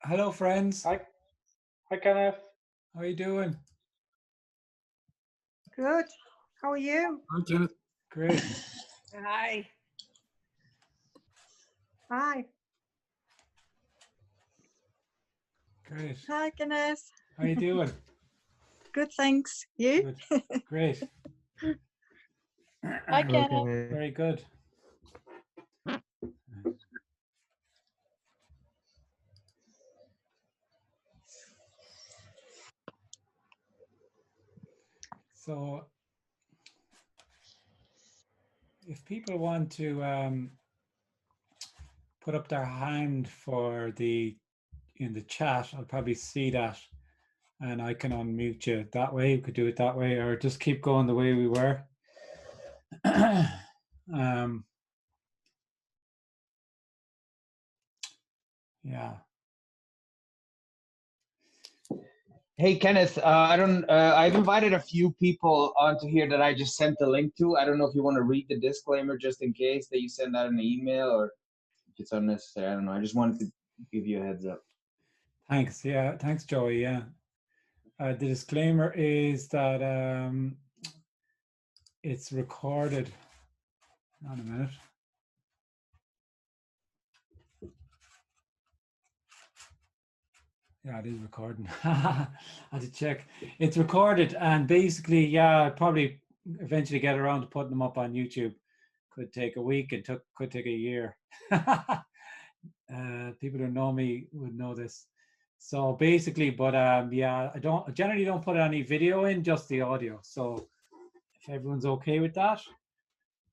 Hello, friends. Hi, hi Kenneth. How are you doing? Good. How are you? Hi, Kenneth. Great. Hi. Hi. Great. Hi, Kenneth. How are you doing? Good, thanks. You? Good. Great. Hi, Kenneth. Okay. Very good. So, if people want to put up their hand for in the chat, I'll probably see that, and I can unmute you that way. We could do it that way, or just keep going the way we were. Yeah. Hey Kenneth, I don't. I've invited a few people onto here that I just sent the link to. I don't know if you want to read the disclaimer just in case that you send out an email, or if it's unnecessary. I don't know. I just wanted to give you a heads up. Thanks. Yeah. Thanks, Joey. Yeah. The disclaimer is that it's recorded. Hang on a minute. Yeah, it is recording. I had to check. It's recorded, and basically, yeah, I'll probably eventually get around to putting them up on YouTube. Could take a week. Could take a year. People who know me would know this. So basically, but yeah, I generally don't put any video in, just the audio. So if everyone's okay with that,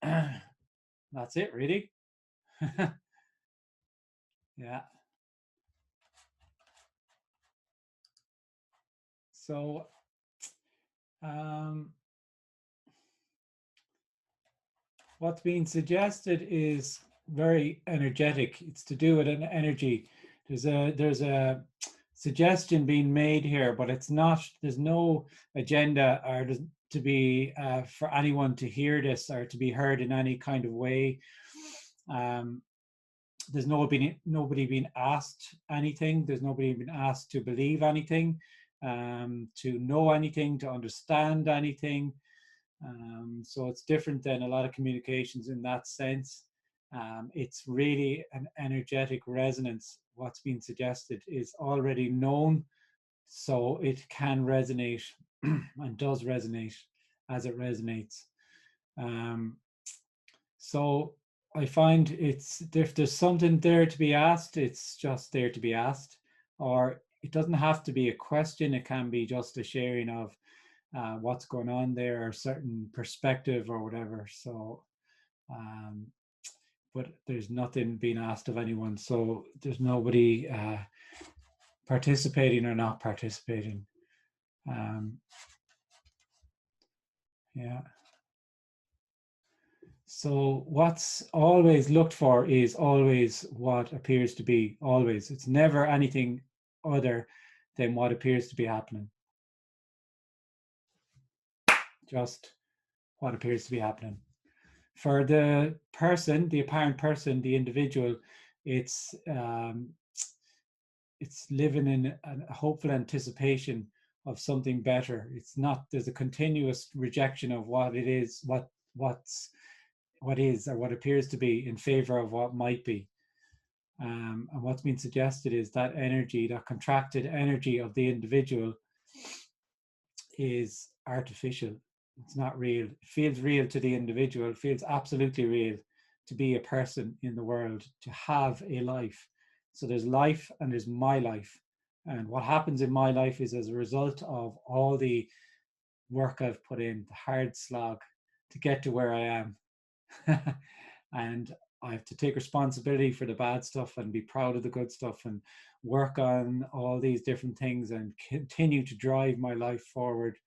that's it, really. Yeah. So, what's being suggested is very energetic. It's to do with an energy. There's a suggestion being made here, but it's not. There's no agenda or to be for anyone to hear this or to be heard in any kind of way. There's nobody being asked anything. There's nobody being asked to believe anything, to know anything, to understand anything. So it's different than a lot of communications in that sense. It's really an energetic resonance. What's being suggested is already known, so it can resonate and does resonate as it resonates. So I find it's, if there's something there to be asked, it's just there to be asked, or it doesn't have to be a question. It can be just a sharing of what's going on there, or certain perspective or whatever. So, but there's nothing being asked of anyone. So there's nobody participating or not participating. Yeah. So what's always looked for is always what appears to be, always. It's never anything other than what appears to be happening. Just what appears to be happening. For the person, the apparent person, the individual, it's living in a hopeful anticipation of something better. It's not, there's a continuous rejection of what it is, what is or what appears to be, in favor of what might be. And what's been suggested is that energy, that contracted energy of the individual, is artificial. It's not real. It feels real to the individual. It feels absolutely real to be a person in the world, to have a life. So there's life and there's my life. And what happens in my life is as a result of all the work I've put in, the hard slog to get to where I am. And I have to take responsibility for the bad stuff and be proud of the good stuff and work on all these different things and continue to drive my life forward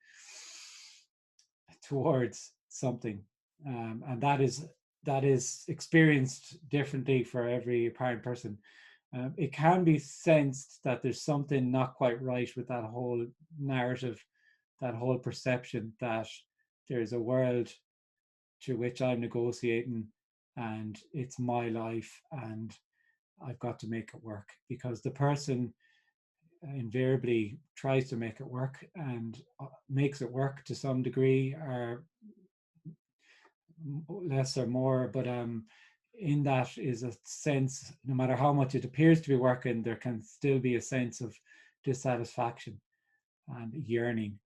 towards something. And that is experienced differently for every apparent person. It can be sensed that there's something not quite right with that whole narrative, that whole perception that there's a world to which I'm negotiating and it's my life and I've got to make it work, because the person invariably tries to make it work and makes it work to some degree, or less or more, but in that is a sense, no matter how much it appears to be working, there can still be a sense of dissatisfaction and yearning.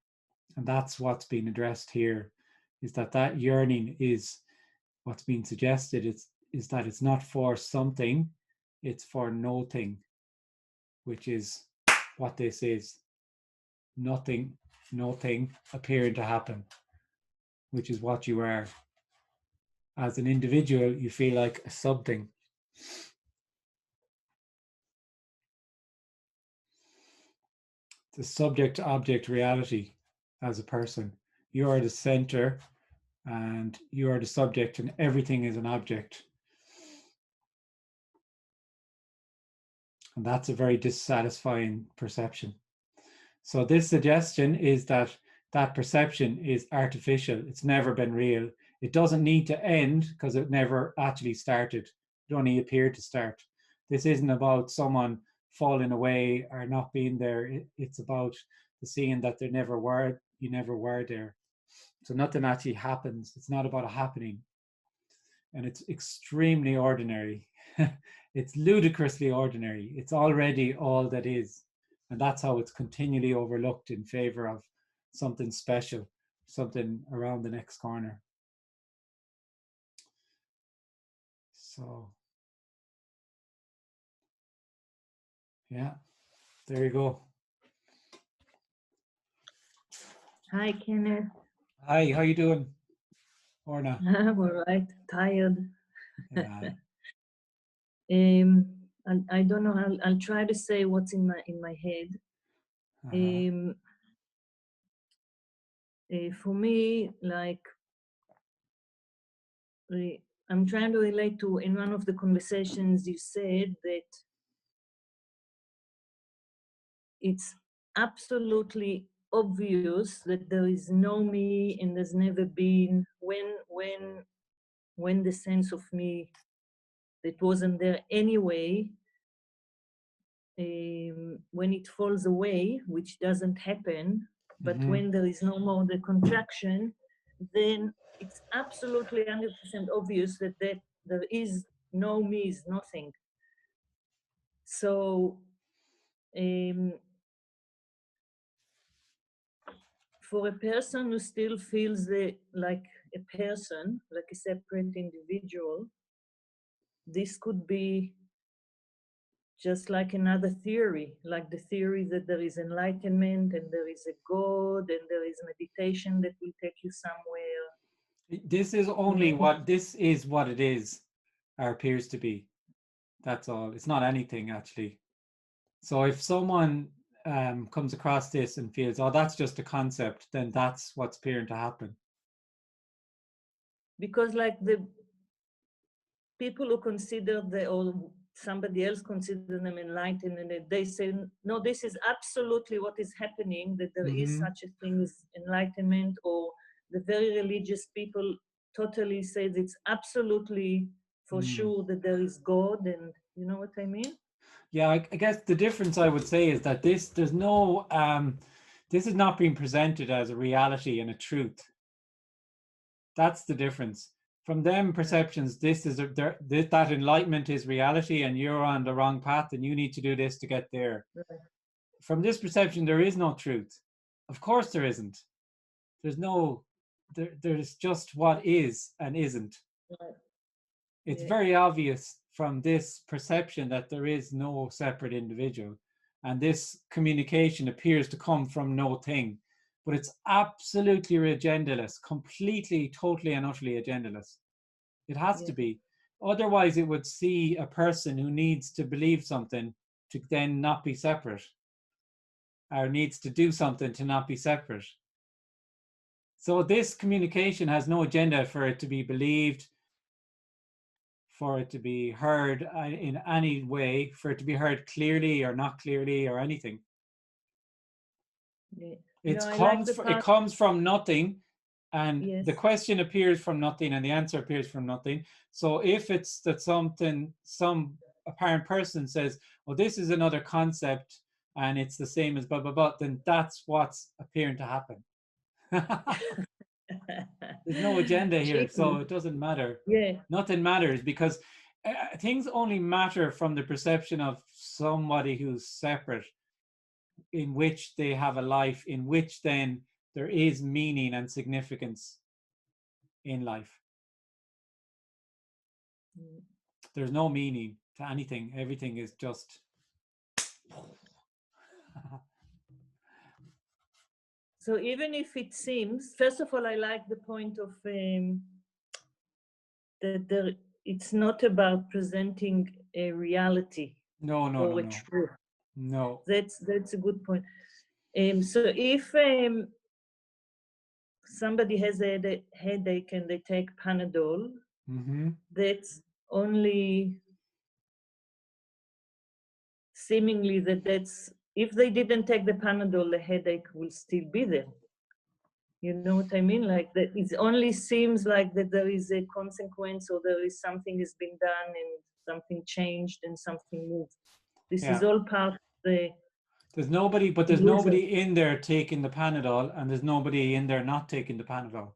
And that's what's being addressed here, is that yearning is what's being suggested. Is that it's not for something, it's for nothing, which is what this is. Nothing appearing to happen, which is what you are. As an individual, you feel like a something. The subject-object reality as a person. You are the center and you are the subject, and everything is an object. And that's a very dissatisfying perception. So this suggestion is that that perception is artificial. It's never been real. It doesn't need to end because it never actually started. It only appeared to start. This isn't about someone falling away or not being there. It's about the seeing that you never were there. So nothing actually happens. It's not about a happening. And it's extremely ordinary. It's ludicrously ordinary. It's already all that is. And that's how it's continually overlooked in favor of something special, something around the next corner. So, yeah, there you go. Hi, Kenneth. Hi, how you doing, Orna? I'm all right, tired. Yeah. I don't know. I'll try to say what's in my head. For me, like, I'm trying to relate to, in one of the conversations you said that it's absolutely obvious that there is no me and there's never been, when the sense of me that wasn't there anyway, when it falls away, which doesn't happen, but when there is no more the contraction, then it's absolutely 100% obvious that there is no me, is nothing. So for a person who still feels like a person, like a separate individual, this could be just like another theory, like the theory that there is enlightenment and there is a God and there is meditation that will take you somewhere. This is only what it is, or appears to be. That's all. It's not anything, actually. So if someone comes across this and feels, oh, that's just a concept, then that's what's appearing to happen. Because like the people who consider or somebody else consider them enlightened, and they say, no, this is absolutely what is happening, that there is such a thing as enlightenment, or the very religious people totally say that it's absolutely for sure that there is God, and you know what I mean? Yeah, I guess the difference I would say is that this is not being presented as a reality and a truth. That's the difference. From them perceptions, that enlightenment is reality and you're on the wrong path and you need to do this to get there. Right. From this perception, there is no truth. Of course there isn't. There's just what is and isn't. Right. It's very obvious from this perception that there is no separate individual. And this communication appears to come from no thing. But it's absolutely agendaless, completely, totally and utterly agendaless. It has to be. Otherwise, it would see a person who needs to believe something to then not be separate, or needs to do something to not be separate. So this communication has no agenda for it to be believed, for it to be heard in any way, for it to be heard clearly or not clearly or anything. Yeah. It comes from nothing, and the question appears from nothing and the answer appears from nothing. So if it's that some apparent person says, well, this is another concept and it's the same as blah, blah, blah, then that's what's appearing to happen. There's no agenda here, so it doesn't matter. Yeah. Nothing matters, because things only matter from the perception of somebody who's separate, in which they have a life, in which then there is meaning and significance in life. There's no meaning to anything. Everything is just So even if it seems, first of all, I like the point of that it's not about presenting a reality or a truth. No. That's a good point. So if somebody has a headache and they take Panadol, that's only seemingly that's, if they didn't take the Panadol, the headache will still be there. You know what I mean? Like that, it only seems like that there is a consequence, or there is something has been done and something changed and something moved. This is all part of the. There's nobody, but there's nobody in there taking the Panadol, and there's nobody in there not taking the Panadol.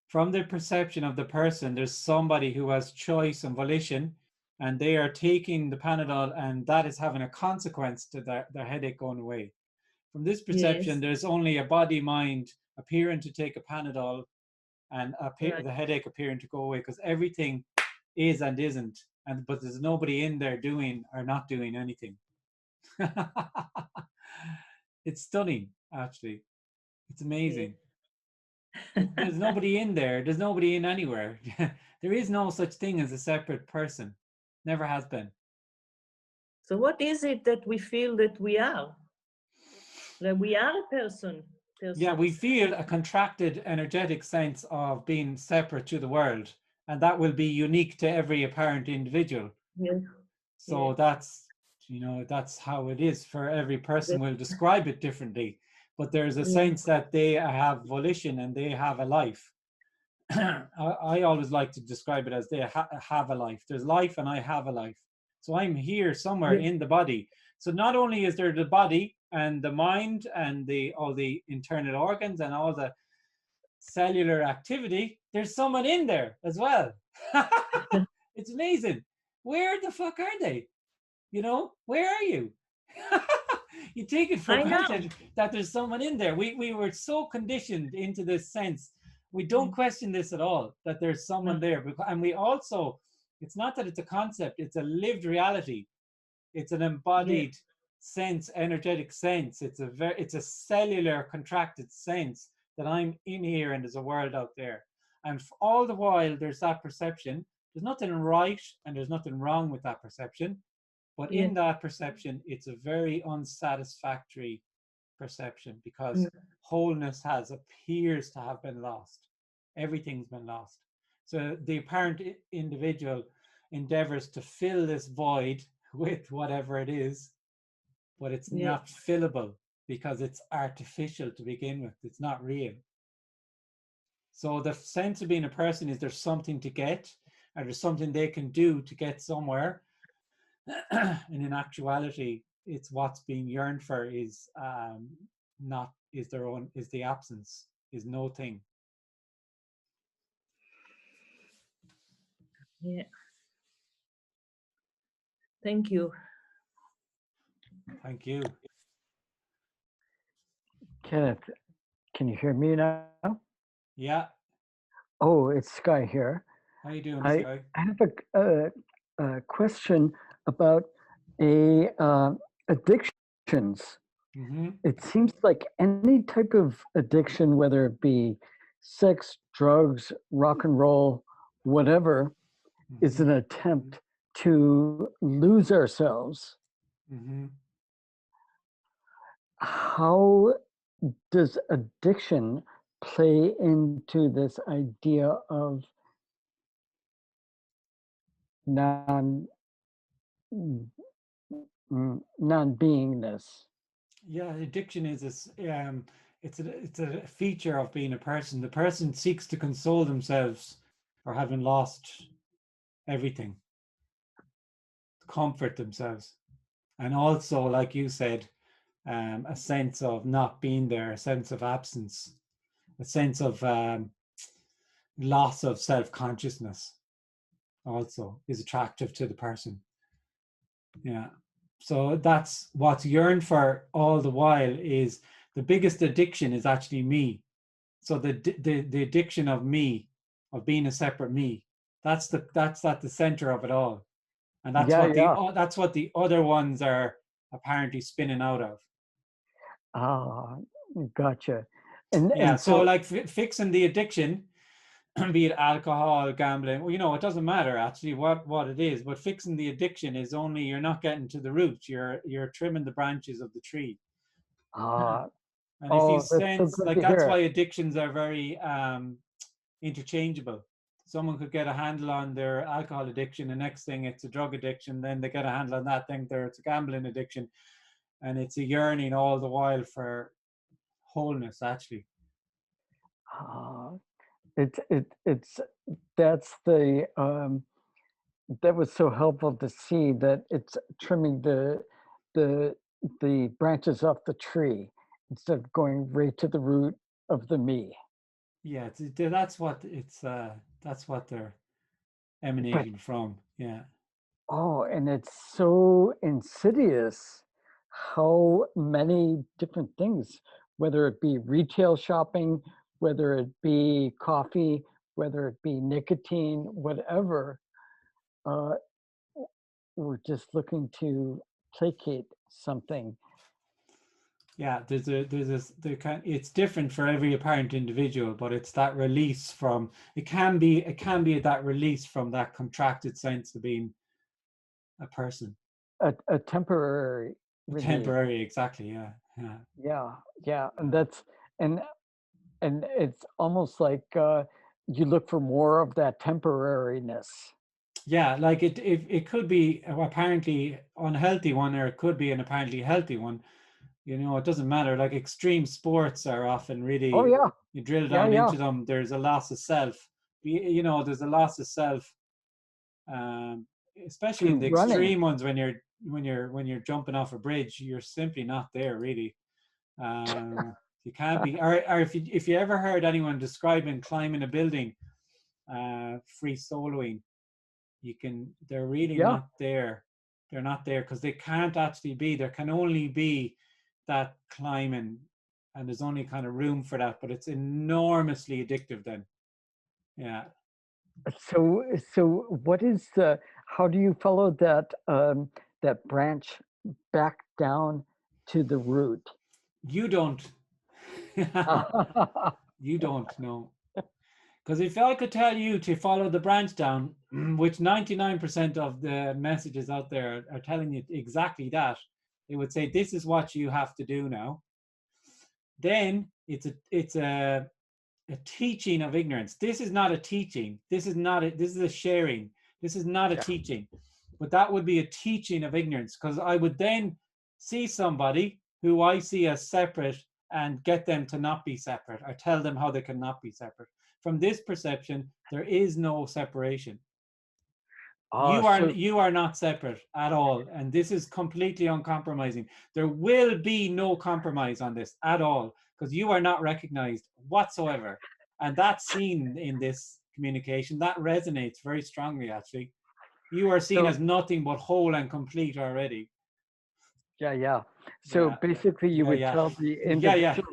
From the perception of the person, there's somebody who has choice and volition, and they are taking the Panadol, and that is having a consequence to their headache going away. From this perception, there's only a body mind appearing to take a Panadol, and the headache appearing to go away, because everything is and isn't, but there's nobody in there doing or not doing anything. It's stunning, actually. It's amazing. There's nobody in there. There's nobody in anywhere. There is no such thing as a separate person. Never has been. So what is it that we feel that we are? That we are a person. Yeah, we feel a contracted, energetic sense of being separate to the world, and that will be unique to every apparent individual. Yeah. So that's, you know, that's how it is for every person. Will describe it differently, but there's a sense that they have volition and they have a life. I always like to describe it as they have a life. There's life and I have a life. So I'm here somewhere in the body. So not only is there the body and the mind and all the internal organs and all the cellular activity, there's someone in there as well. It's amazing. Where the fuck are they? You know, where are you? You take it for granted that there's someone in there. We were so conditioned into this sense. We don't question this at all, that there's someone there. And we also, it's not that it's a concept, it's a lived reality. It's an embodied sense, energetic sense. It's a cellular contracted sense that I'm in here and there's a world out there. And all the while there's that perception. There's nothing right and there's nothing wrong with that perception. But in that perception, it's a very unsatisfactory perception, because wholeness appears to have been lost. Everything's been lost. So the apparent individual endeavors to fill this void with whatever it is, but it's not fillable because it's artificial to begin with. It's not real. So the sense of being a person is there's something to get, or there's something they can do to get somewhere. And in actuality, it's what's being yearned for is the absence, is no thing. Yeah. Thank you. Thank you. Kenneth, can you hear me now? Yeah. Oh, it's Sky here. How you doing, Sky? I have a question about addictions. It seems like any type of addiction, whether it be sex, drugs, rock and roll, whatever, is an attempt to lose ourselves. How does addiction play into this idea of non-beingness? Yeah, addiction is it's a feature of being a person. The person seeks to console themselves for having lost everything, comfort themselves. And also, like you said, a sense of not being there, a sense of absence, a sense of loss of self-consciousness also is attractive to the person. Yeah. So that's what's yearned for all the while. Is the biggest addiction is actually me. So the addiction of me, of being a separate me, that's at the center of it all. And that's that's what the other ones are apparently spinning out of. Ah, gotcha. And so like fixing the addiction, be it alcohol, gambling, well, you know, it doesn't matter actually what it is, but fixing the addiction is only, you're not getting to the roots, you're trimming the branches of the tree. And if you sense, like, that's why addictions are very interchangeable. Someone could get a handle on their alcohol addiction, the next thing it's a drug addiction, then they get a handle on that thing, it's a gambling addiction, and it's a yearning all the while for wholeness actually. It's that's the that was so helpful to see that it's trimming the branches off the tree instead of going right to the root of the me. Yeah, that's what they're emanating from. Yeah. Oh, and it's so insidious how many different things, whether it be retail shopping, whether it be coffee, whether it be nicotine, whatever, we're just looking to placate something. Yeah, it's different for every apparent individual, but it's that release from, it can be that release from that contracted sense of being a person. A temporary relief. Temporary, exactly, yeah. And that's and it's almost like you look for more of that temporariness. Yeah, like it could be apparently unhealthy one, or it could be an apparently healthy one. You know, it doesn't matter. Like extreme sports are often really, you drill down into them, there's a loss of self. You know, there's a loss of self, especially in the extreme ones, when you're jumping off a bridge, you're simply not there really. You can't be. Or if you ever heard anyone describing climbing a building, free soloing, they're really not there. They're not there because they can't actually be. There can only be that climbing, and there's only kind of room for that, but it's enormously addictive then. Yeah. So what is how do you follow that that branch back down to the root? You don't. You don't know. Because if I could tell you to follow the branch down, which 99% of the messages out there are telling you exactly that, they would say, this is what you have to do now. Then it's a teaching of ignorance. This is not a teaching. This is a sharing. This is not a teaching. But that would be a teaching of ignorance, because I would then see somebody who I see as separate and get them to not be separate, or tell them how they cannot be separate. From this perception, there is no separation. You are not separate at all, and this is completely uncompromising. There will be no compromise on this at all, because you are not recognized whatsoever, and that's seen in this communication. That resonates very strongly, actually. You are seen as nothing but whole and complete already. So basically, you would tell the individual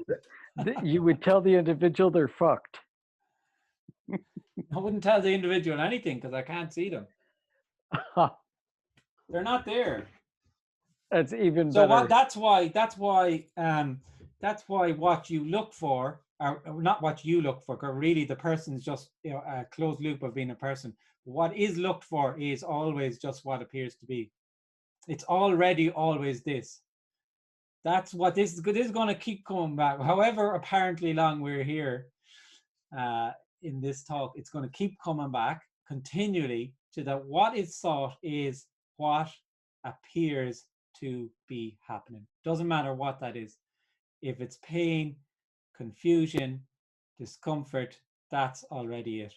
you would tell the individual they're fucked. I wouldn't tell the individual anything because I can't see them. They're not there. That's even better. So that's why what you look for, or not what you look for, because really the person's just, you know, a closed loop of being a person. What is looked for is always just what appears to be. It's already always this. That's what this is going to keep coming back. However apparently long we're here in this talk, it's going to keep coming back continually to that what is sought is what appears to be happening. Doesn't matter what that is. If it's pain, confusion, discomfort, that's already it.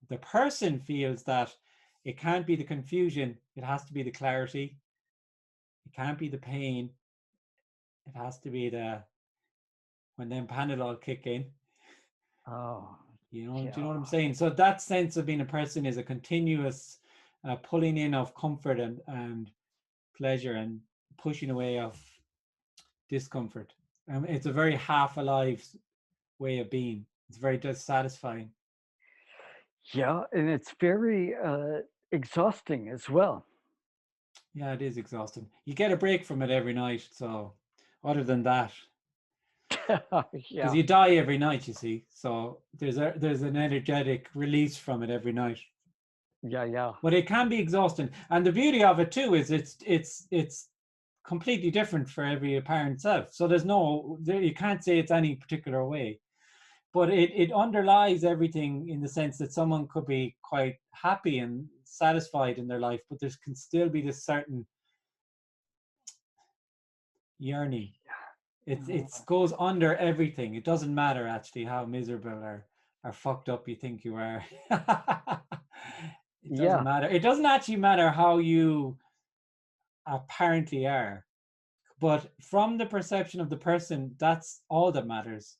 The person feels that it can't be the confusion, it has to be the clarity. It can't be the pain. It has to be when them Panadol kick in. Oh, You know, yeah. do you know what I'm saying? So that sense of being a person is a continuous pulling in of comfort and pleasure and pushing away of discomfort. It's a very half alive way of being. It's very dissatisfying. Yeah, and it's very exhausting as well. Yeah, it is exhausting. You get a break from it every night. So other than that, because Yeah, you die every night, you see. So there's an energetic release from it every night. yeah. But it can be exhausting. And the beauty of it too is it's completely different for every apparent self. So you can't say it's any particular way. But it underlies everything in the sense that someone could be quite happy and satisfied in their life, but there can still be this certain yearning. It goes under everything. It doesn't matter actually how miserable or fucked up you think you are. It doesn't matter. It doesn't actually matter how you apparently are, but from the perception of the person, that's all that matters.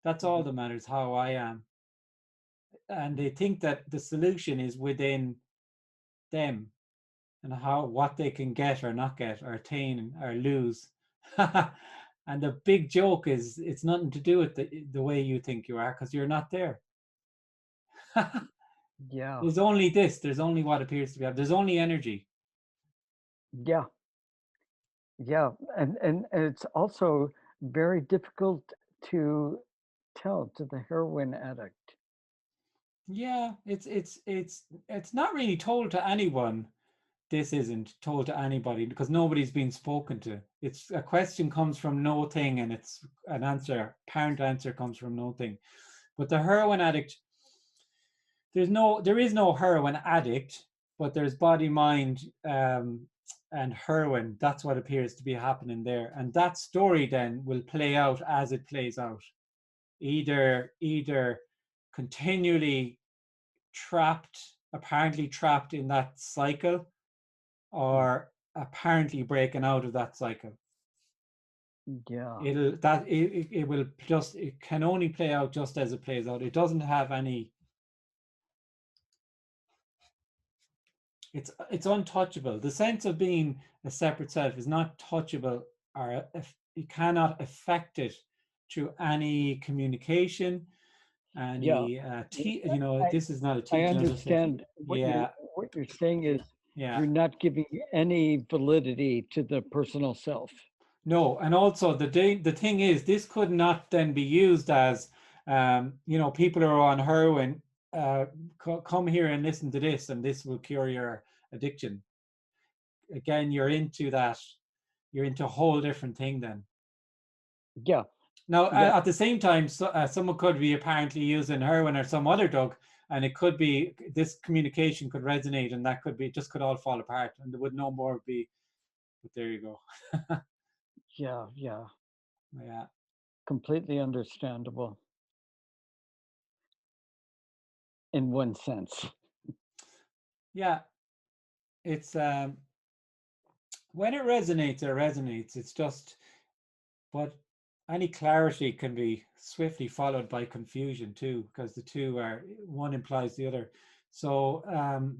That's all that matters, how I am. And they think that the solution is within them and what they can get or not get or attain or lose. And the big joke is it's nothing to do with the way you think you are, because you're not there. Yeah. There's only this. There's only what appears to be. There's only energy. Yeah. And it's also very difficult to tell to the heroin addict. Yeah, it's not really told to anyone. This isn't told to anybody because nobody's been spoken to. It's a question comes from no thing, and it's an answer. Apparent answer comes from no thing. But the heroin addict, there is no heroin addict, but there's body, mind, and heroin. That's what appears to be happening there, and that story then will play out as it plays out. Either continually apparently trapped in that cycle, or apparently breaking out of that cycle. Yeah. It can only play out just as it plays out. It doesn't have any. It's untouchable. The sense of being a separate self is not touchable, or you cannot affect it through any communication. Any this is not a teaching. I understand what you're saying is you're not giving any validity to the personal self. No, and also the thing is, this could not then be used as people who are on heroin, come here and listen to this and this will cure your addiction. Again, you're into a whole different thing then. Yeah. Now, at the same time, someone could be apparently using heroin or some other drug, and it could be this communication could resonate, and that could just all fall apart, and there would no more be. But there you go. Yeah. Yeah. Completely understandable. In one sense. Yeah. It's when it resonates, it resonates. It's just, but any clarity can be swiftly followed by confusion too, because the two one implies the other. So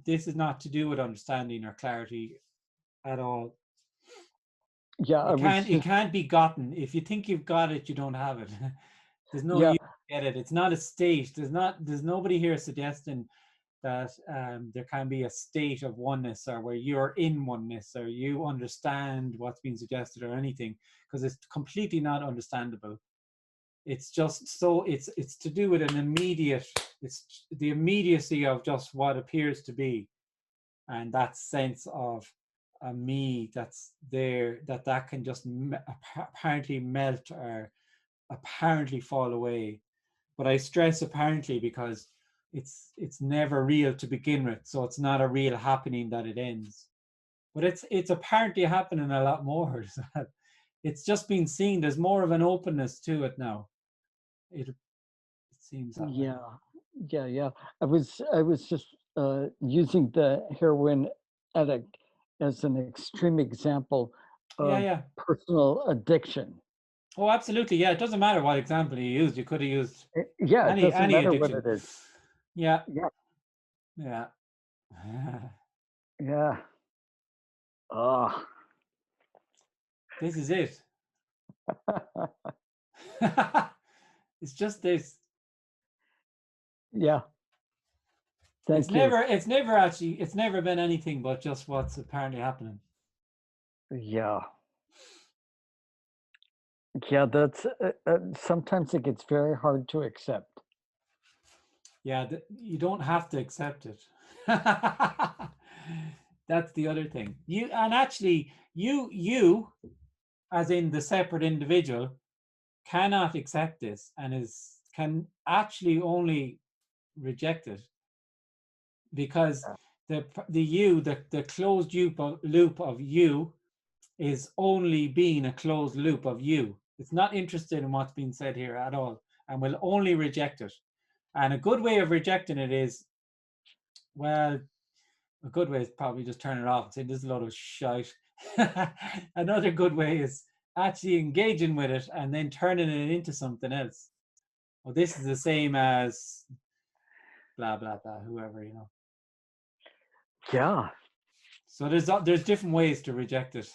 this is not to do with understanding or clarity at all. Yeah, it can't be gotten. If you think you've got it, you don't have it. There's no use to get it. It's not a state. There's nobody here suggesting that there can be a state of oneness, or where you're in oneness, or you understand what's being suggested or anything, because it's completely not understandable. It's just it's to do with it's the immediacy of just what appears to be, and that sense of a me that's there, that can just apparently melt or apparently fall away. But I stress apparently because it's never real to begin with, so it's not a real happening that it ends. But it's apparently happening a lot more. It's just been seen. There's more of an openness to it now. It seems that way. Yeah. I was just using the heroin addict as an extreme example of Yeah. personal addiction. Oh, absolutely. Yeah, it doesn't matter what example you used. You could have used Yeah, it doesn't any matter what addiction. it is. Yeah. Yeah. Yeah. Yeah. Oh. This is it. It's just this. Yeah. Thank you. It's never been anything but just what's apparently happening. Yeah. Yeah, that's sometimes it gets very hard to accept. Yeah, you don't have to accept it. That's the other thing. You as in the separate individual cannot accept this and can actually only reject it, because the closed loop of you is only being a closed loop of you. It's not interested in what's being said here at all and will only reject it. And a good way of rejecting it is, well, a good way is probably just turn it off and say, this is a load of shite. Another good way is actually engaging with it and then turning it into something else. Well, this is the same as blah, blah, blah, whoever, you know. Yeah. So there's different ways to reject it.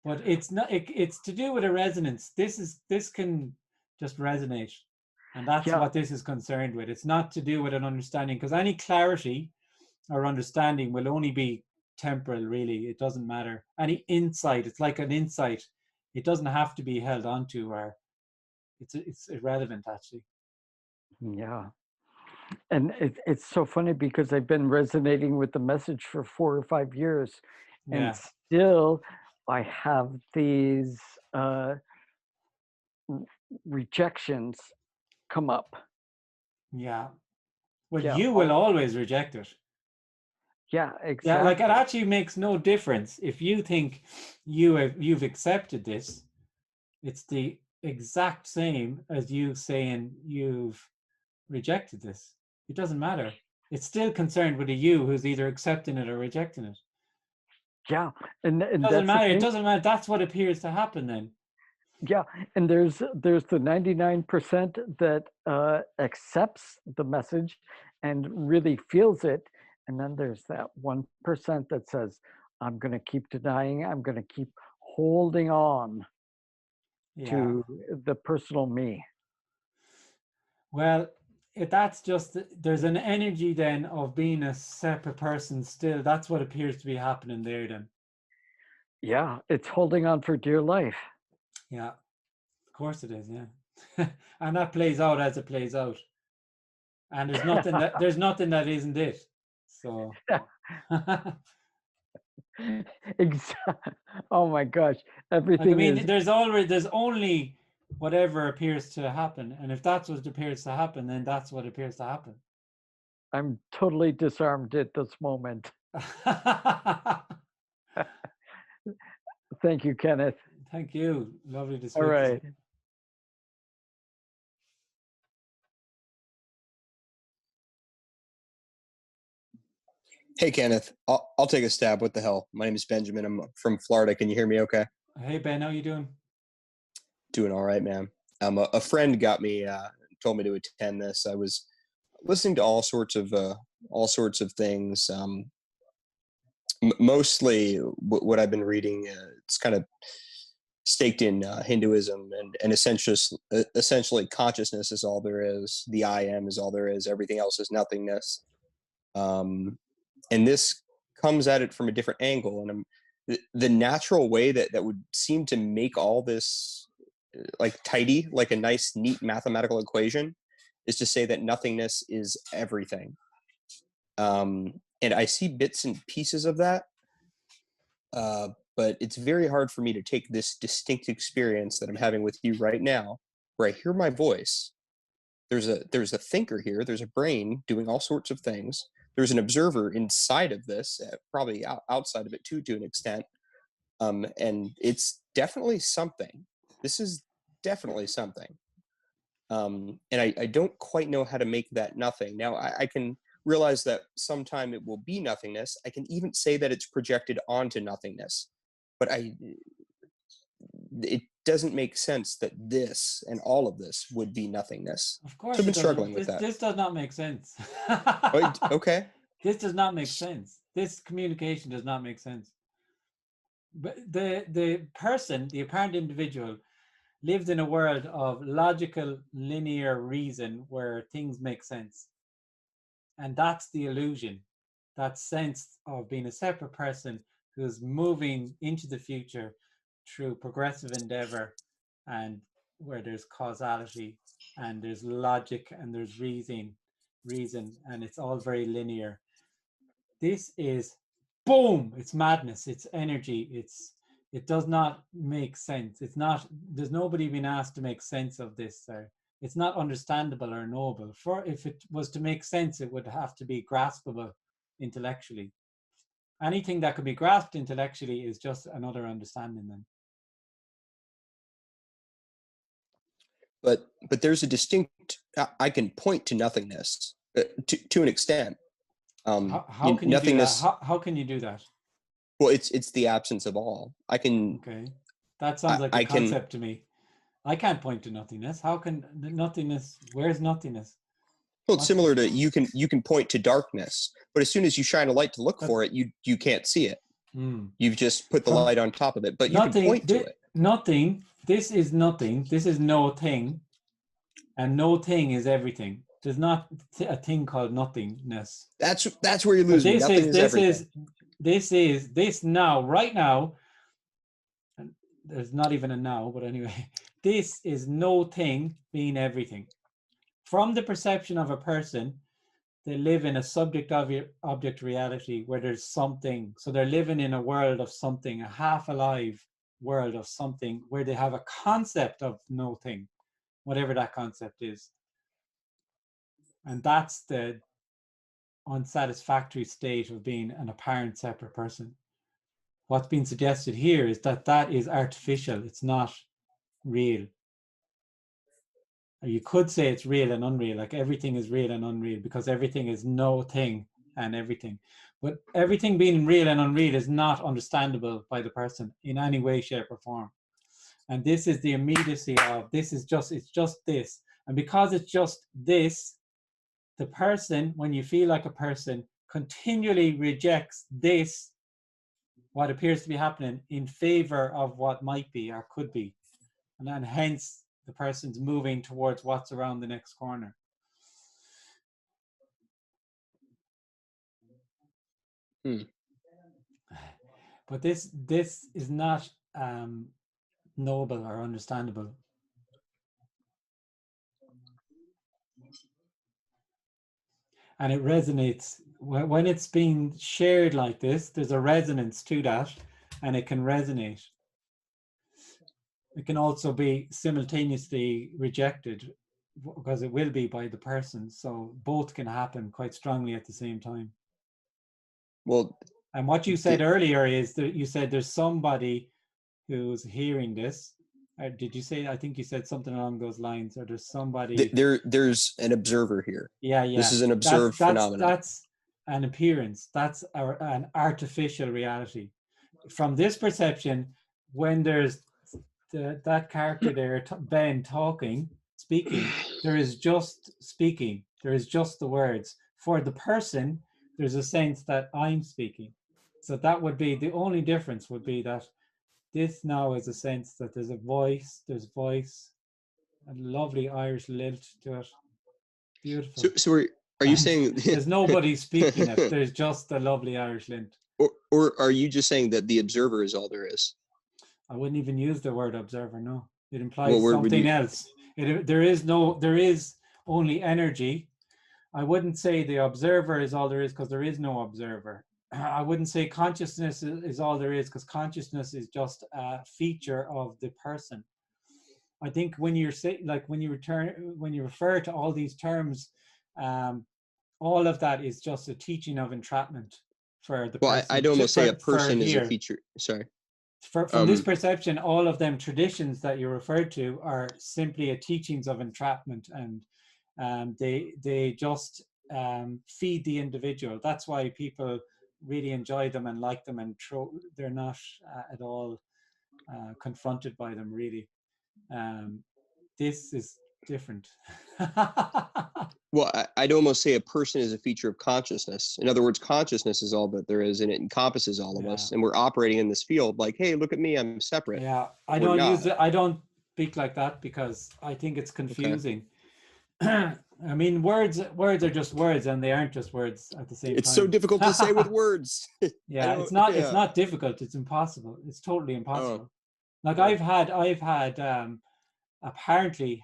But it's not. It's to do with a resonance. This can just resonate, and that's what this is concerned with. It's not to do with an understanding, because any clarity or understanding will only be temporal. Really, it doesn't matter. Any insight, it's like an insight. It doesn't have to be held onto, or it's irrelevant actually. Yeah. And it's so funny because I've been resonating with the message for 4 or 5 years, and still I have these rejections come up. Yeah. Well, you will always reject it. Yeah, exactly. Yeah, like it actually makes no difference if you think you've accepted this. It's the exact same as you saying you've rejected this. It doesn't matter. It's still concerned with a you who's either accepting it or rejecting it. Yeah, and it doesn't matter. It doesn't matter. That's what appears to happen then. Yeah, and there's the 99% that accepts the message and really feels it, and then there's that 1% that says, "I'm going to keep denying. I'm going to keep holding on to the personal me." Well, that's just, there's an energy then of being a separate person still. That's what appears to be happening there then. Yeah, it's holding on for dear life. Yeah, of course it is. Yeah. And that plays out as it plays out. And there's nothing that isn't it. So. Exactly. Oh my gosh, everything. Like, I mean, there's only whatever appears to happen, and if that's what appears to happen, then that's what appears to happen. I'm totally disarmed at this moment. Thank you, Kenneth. Thank you. Lovely to speak. All right. Hey, Kenneth, I'll take a stab. What the hell? My name is Benjamin. I'm from Florida. Can you hear me okay? Hey, Ben, how you doing? Doing all right, man. A friend got me, told me to attend this. I was listening to all sorts of things. Mostly what I've been reading, it's kind of staked in Hinduism, and essentially consciousness is all there is. The I am is all there is. Everything else is nothingness. And this comes at it from a different angle, and the natural way that would seem to make all this like tidy, like a nice, neat mathematical equation, is to say that nothingness is everything. And I see bits and pieces of that, but it's very hard for me to take this distinct experience that I'm having with you right now, where I hear my voice. There's a thinker here. There's a brain doing all sorts of things. There's an observer inside of this, probably outside of it too, to an extent. And it's definitely something. This is definitely something. And I don't quite know how to make that nothing. Now, I can realize that sometime it will be nothingness. I can even say that it's projected onto nothingness. But it doesn't make sense that this and all of this would be nothingness. Of course, So I've been struggling with that. This does not make sense. Okay. This does not make sense. This communication does not make sense. But the person, the apparent individual, lives in a world of logical, linear reason where things make sense. And that's the illusion, that sense of being a separate person who's moving into the future through progressive endeavor, and where there's causality and there's logic and there's reason, and it's all very linear. This is boom, it's madness, it's energy, it does not make sense. It's not, there's nobody being asked to make sense of this. It's not understandable or knowable. For if it was to make sense, it would have to be graspable intellectually. Anything that could be grasped intellectually is just another understanding then. But there's a distinct, I can point to nothingness to an extent. How can you do that? How can you do that? Well, it's the absence of all. I can. Okay, that sounds like a concept to me. I can't point to nothingness. How can nothingness? Where's nothingness? Well, it's similar to you can point to darkness, but as soon as you shine a light to look for it, you can't see it. You've just put the light on top of it, but you can point to it. Nothing. This is nothing. This is no thing, and no thing is everything. There's not a thing called nothingness. That's where you're losing. This now, right now, and there's not even a now, but anyway, this is no thing being everything. From the perception of a person, they live in a subject-object reality where there's something. So they're living in a world of something, a half-alive world of something where they have a concept of no thing, whatever that concept is. And that's the unsatisfactory state of being an apparent separate person. What's being suggested here is that that is artificial. It's not real. Or you could say it's real and unreal, like everything is real and unreal because everything is no thing and everything. But everything being real and unreal is not understandable by the person in any way, shape, or form. And this is the immediacy of this is just, it's just this. And because it's just this, the person, when you feel like a person, continually rejects this, what appears to be happening, in favor of what might be or could be. And then hence the person's moving towards what's around the next corner. But this is not knowable or understandable. And it resonates when it's being shared like this. There's a resonance to that, and it can resonate. It can also be simultaneously rejected because it will be by the person. So both can happen quite strongly at the same time. Well, and what you said earlier is that you said there's somebody who's hearing this. Did you say? I think you said something along those lines. Or there's somebody. There's an observer here. Yeah. This is an observed phenomenon. That's an appearance. That's an artificial reality. From this perception, when there's that character there, Ben speaking, there is just speaking. There is just the words. For the person, there's a sense that I'm speaking. So that would be the only difference. Would be that this now is a sense that there's a voice. There's voice, a lovely Irish lilt to it. Beautiful. So are you saying there's nobody speaking it? There's just a lovely Irish lilt. Or are you just saying that the observer is all there is? I wouldn't even use the word observer. No, it implies something else. There is only energy. I wouldn't say the observer is all there is because there is no observer. I wouldn't say consciousness is all there is because consciousness is just a feature of the person. I think when you refer to all these terms, all of that is just a teaching of entrapment for the person. Well, I'd almost say a person is a feature. Sorry. From this perception, all of them traditions that you referred to are simply a teachings of entrapment, and they just feed the individual. That's why people really enjoy them and like them, and they're not at all confronted by them, really. This is different. Well, I'd almost say a person is a feature of consciousness. In other words, consciousness is all that there is, and it encompasses all of us. And we're operating in this field like, hey, look at me, I'm separate. Yeah, I don't use it. I don't speak like that because I think it's confusing. Okay. I mean, words are just words, and they aren't just words at the same time. It's so difficult to say with words. Yeah, it's not. Yeah. It's not difficult. It's impossible. It's totally impossible. Like yeah. Apparently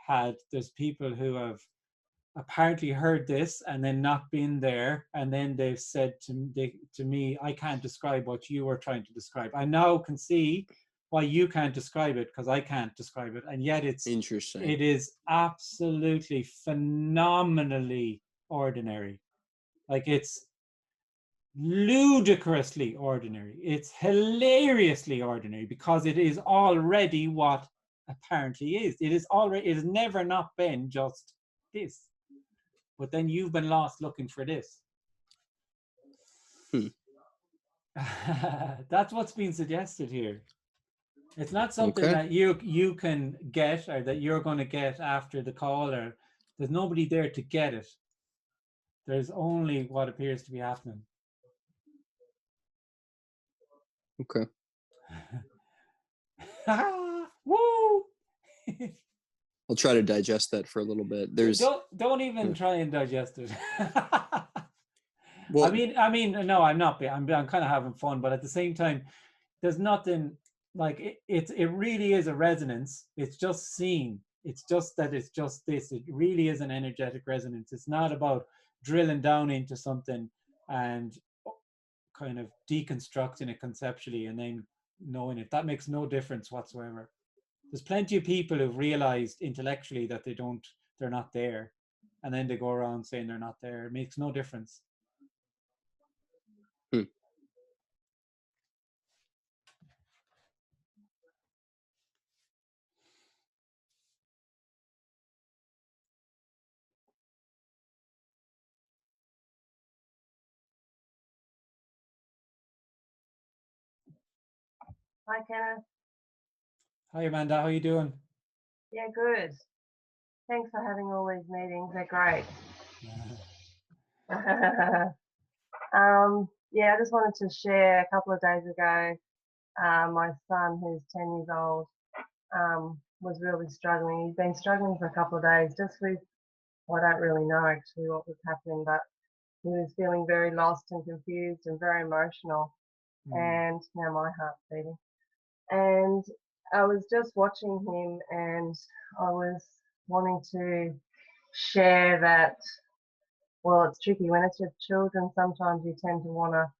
there's people who have apparently heard this and then not been there, and then they've said to me, I can't describe what you were trying to describe. I now can see why you can't describe it, because I can't describe it, and yet it's interesting. It is absolutely phenomenally ordinary. Like, it's ludicrously ordinary. It's hilariously ordinary, because it is already what apparently is. It has never not been just this. But then you've been lost looking for this. That's what's being suggested here. It's not something that you can get, or that you're going to get after the call, or there's nobody there to get it. There's only what appears to be happening. Okay. Woo! I'll try to digest that for a little bit. Don't even try and digest it. Well, I mean, no, I'm not. I'm kind of having fun, but at the same time, there's nothing like it really is a resonance. It's just seen. It's just that it's just this. It really is an energetic resonance. It's not about drilling down into something and kind of deconstructing it conceptually and then knowing it. That makes no difference whatsoever. There's plenty of people who've realized intellectually that they're not there, and then they go around saying they're not there. It makes no difference. Hi, Kenneth. Hi, Amanda. How are you doing? Yeah, good. Thanks for having all these meetings. They're great. Yeah, I just wanted to share. A couple of days ago, my son, who's 10 years old, was really struggling. He's been struggling for a couple of days just with, well, I don't really know actually what was happening, but he was feeling very lost and confused and very emotional. And now my heart's beating. And I was just watching him, and I was wanting to share that, well, it's tricky when it's with children. Sometimes you tend to want to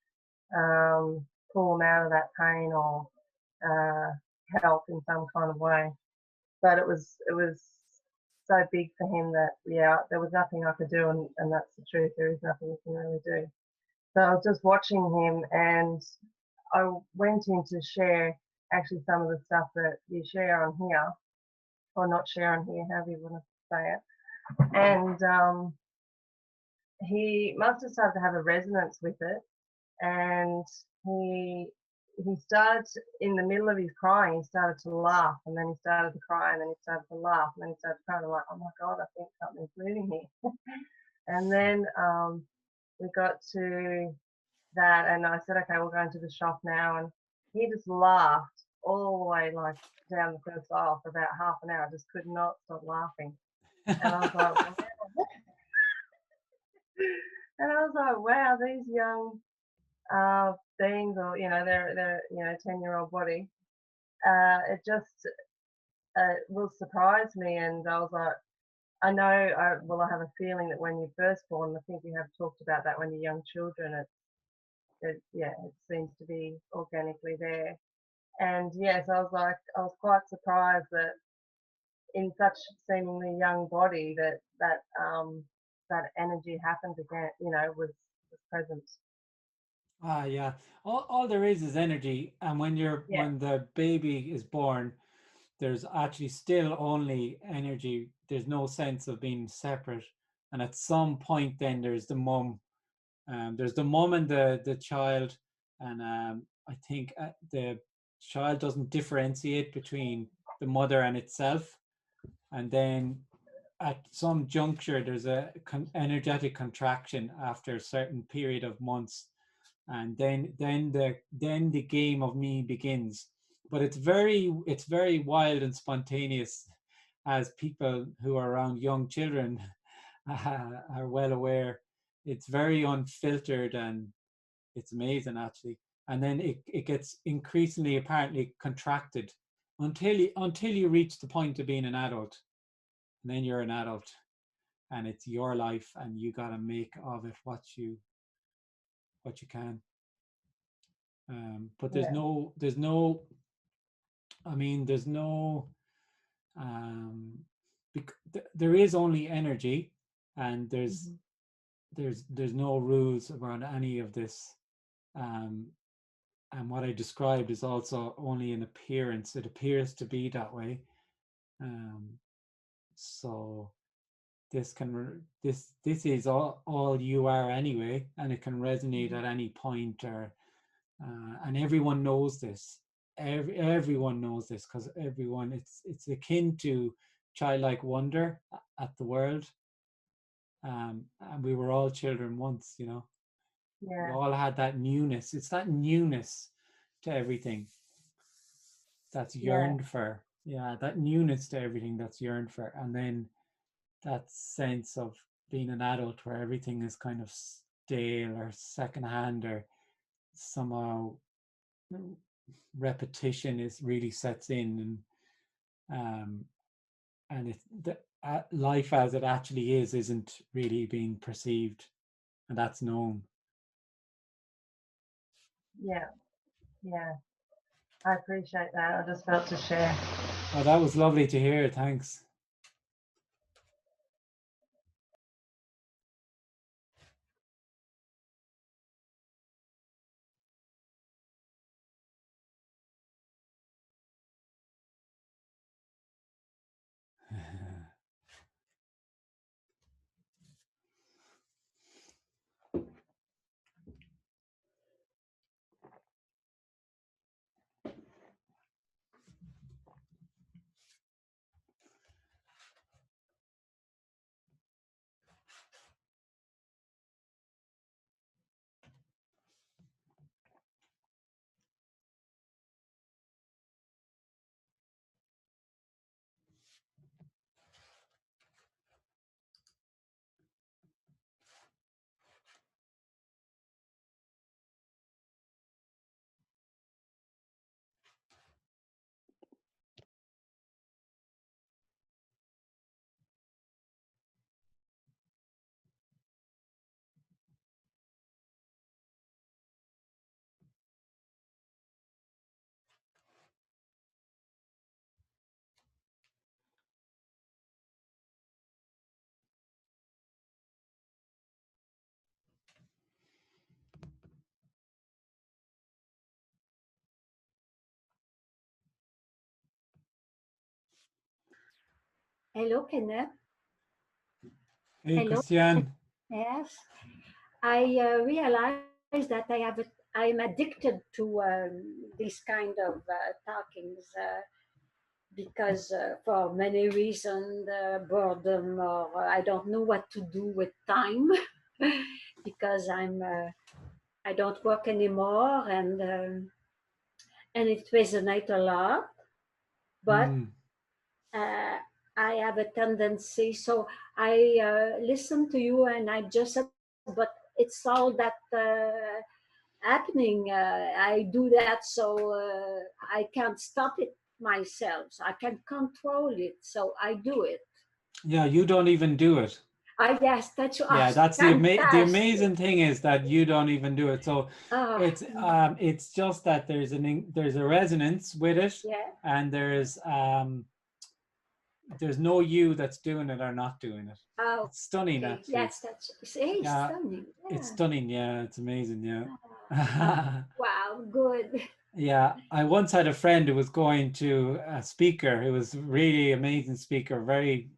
pull them out of that pain or help in some kind of way. But it was so big for him that, yeah, there was nothing I could do, and that's the truth. There is nothing you can really do. So I was just watching him, and I went in to share actually some of the stuff that you share on here, or not share on here, however you want to say it. And he must have started to have a resonance with it, and he started, in the middle of his crying, he started to laugh, and then he started to cry, and then he started to laugh, and then he started to cry. I'm like, oh my God, I think something's moving here. And then we got to that, and I said, okay, we're going to the shop now, and he just laughed all the way like down the first aisle for about half an hour. I just could not stop laughing. And I was like, wow. And I was like, wow, these young beings, or they're 10-year-old body, it just will surprise me. And I was like, I know, I have a feeling that when you're first born, I think we have talked about that, when you're young children, it seems to be organically there. And yes, I was quite surprised that in such seemingly young body that energy happened again, was present. Yeah. All there is energy, and when the baby is born, there's actually still only energy. There's no sense of being separate And at some point then there's the mum. There's the mum and the child, and I think the child doesn't differentiate between the mother and itself. And then at some juncture, there's a energetic contraction after a certain period of months, and then the game of me begins. But it's very wild and spontaneous, as people who are around young children are well aware. It's very unfiltered, and it's amazing actually. And then it gets increasingly apparently contracted until you reach the point of being an adult. And then you're an adult, and it's your life, and you got to make of it what you can. But there's no I mean, there's no there is only energy, and there's no rules around any of this. And what I described is also only an appearance. It appears to be that way. So this is all you are anyway, and it can resonate at any point, or and everyone knows this. Everyone knows this, because everyone, it's akin to childlike wonder at the world. And we were all children once, you know. Yeah. We all had that newness. It's that newness to everything that's yearned for. Yeah, that newness to everything that's yearned for. And then that sense of being an adult where everything is kind of stale or secondhand, or somehow repetition is really sets in, and life as it actually isn't really being perceived, and that's known. Yeah, I appreciate that. I just felt to share. Oh, that was lovely to hear. Thanks. Hello, Kenneth. Hey, Hello. Christiane. Yes, I realized that I'm addicted to this kind of talkings because for many reasons, boredom, or I don't know what to do with time because I don't work anymore, and it resonates a lot, but. I have a tendency, so I listen to you and I just said, but it's all that happening. I do that, so I can't stop it myself. So I can control it, so I do it. Yeah, you don't even do it. Yes, that's yeah. That's the amazing thing is that you don't even do it. So it's just that there's a resonance with it, and there's no you that's doing it or not doing it. Oh, it's stunning, okay. actually. Yes, that's stunning. Yeah. It's stunning. Yeah, it's amazing. Yeah. Wow, good. Yeah, I once had a friend who was going to a speaker who was really amazing speaker, very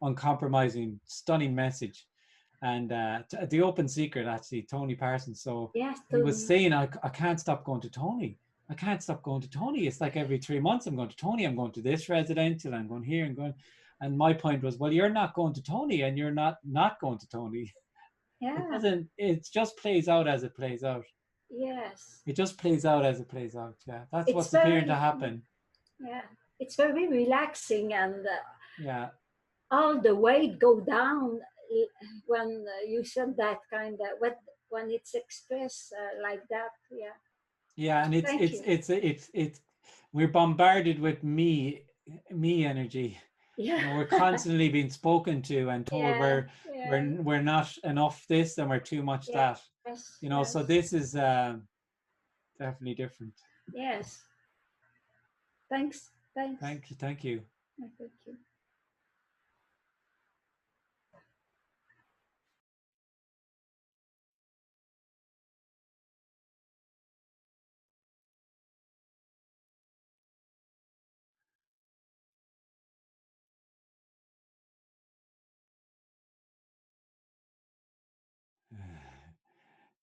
Uncompromising, stunning message. And the open secret, actually, Tony Parsons. So Yes, he was Tony. saying, I can't stop going to Tony. I can't stop going to Tony. It's like every 3 months I'm going to Tony. I'm going to this residential. I'm going here and going. And my point was, well, you're not going to Tony, and you're not going to Tony. Yeah. It doesn't. It just plays out as it plays out. Yes. It just plays out as it plays out. Yeah, that's It's what's appearing to happen. Yeah, it's very relaxing, and Yeah. all the weight go down when you said that kind of when it's expressed like that. Yeah. Yeah, and it's we're bombarded with me energy. Yeah. You know, we're constantly being spoken to and told Yeah, we're not enough this and we're too much that. Yes, You know, yes. so this is definitely different. Yes. Thanks. Thank you. Thank you.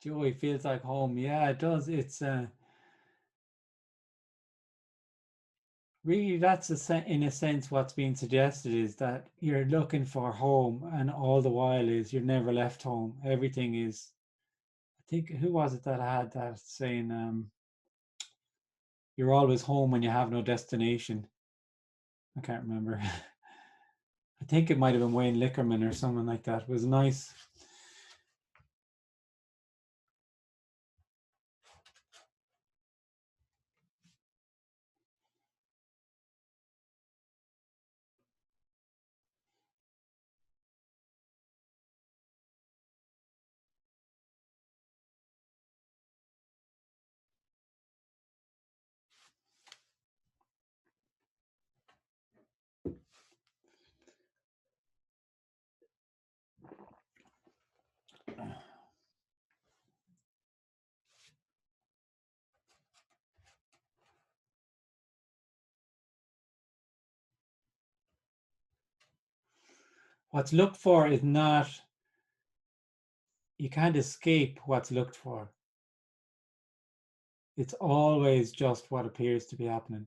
Joy feels like home. Yeah, it does. It's really, that's in a sense what's being suggested is that you're looking for home, and all the while is you're never left home. Everything is. I think, who was it that had that saying? You're always home when you have no destination. I can't remember. I think it might have been Wayne Lickerman or someone like that. It was nice. What's looked for is not, you can't escape what's looked for. It's always just what appears to be happening.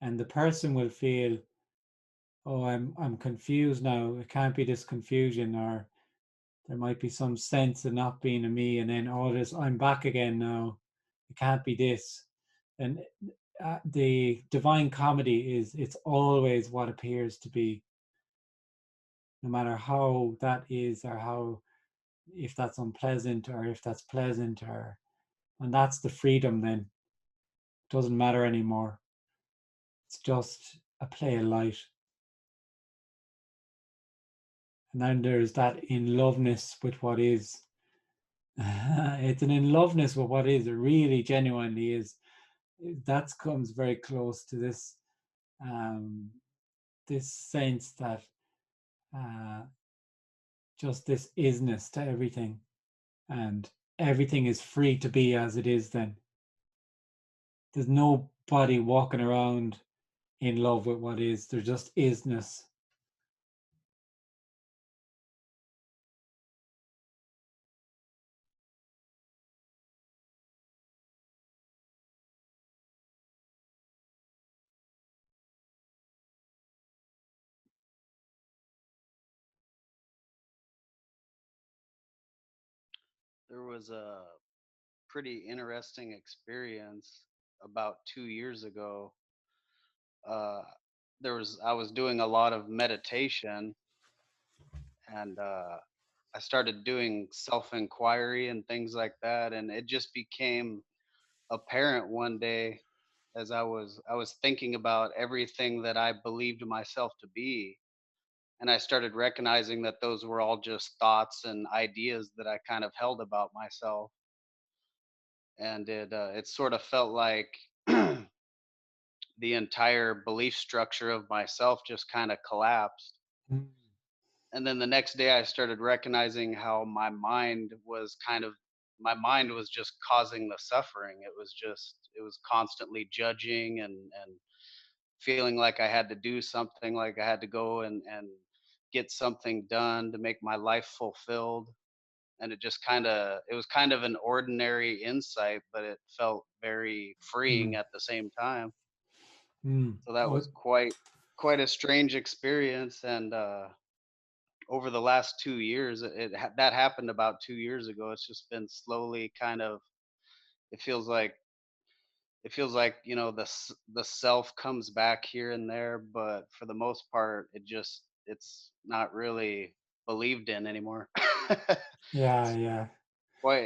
And the person will feel, oh, I'm confused now. It can't be this confusion, or there might be some sense of not being a me, and then all this, I'm back again now. It can't be this. And the divine comedy is, it's always what appears to be, no matter how that is, or how, if that's unpleasant or if that's pleasant, or, and that's the freedom then. It doesn't matter anymore. It's just a play of light. And then there's that in loveness with what is. It's an in loveness with what is. It really genuinely is. That comes very close to this this sense that just this isness to everything, and everything is free to be as it is. Then there's nobody walking around in love with what is. There just isness. There was a pretty interesting experience about 2 years ago. Uh, I was doing a lot of meditation, and I started doing self inquiry and things like that, and it just became apparent one day as I was thinking about everything that I believed myself to be, and I started recognizing that those were all just thoughts and ideas that I kind of held about myself, and it sort of felt like the entire belief structure of myself just kind of collapsed. Mm. And then the next day I started recognizing how my mind was just causing the suffering. It was constantly judging and feeling like I had to do something, like I had to go and get something done, to make my life fulfilled. And it just it was kind of an ordinary insight, but it felt very freeing Mm. at the same time. Mm. So that Oh, was quite a strange experience. And over the last 2 years, that happened about 2 years ago. It's just been slowly it feels like the self comes back here and there, but for the most part it's not really believed in anymore. yeah, It's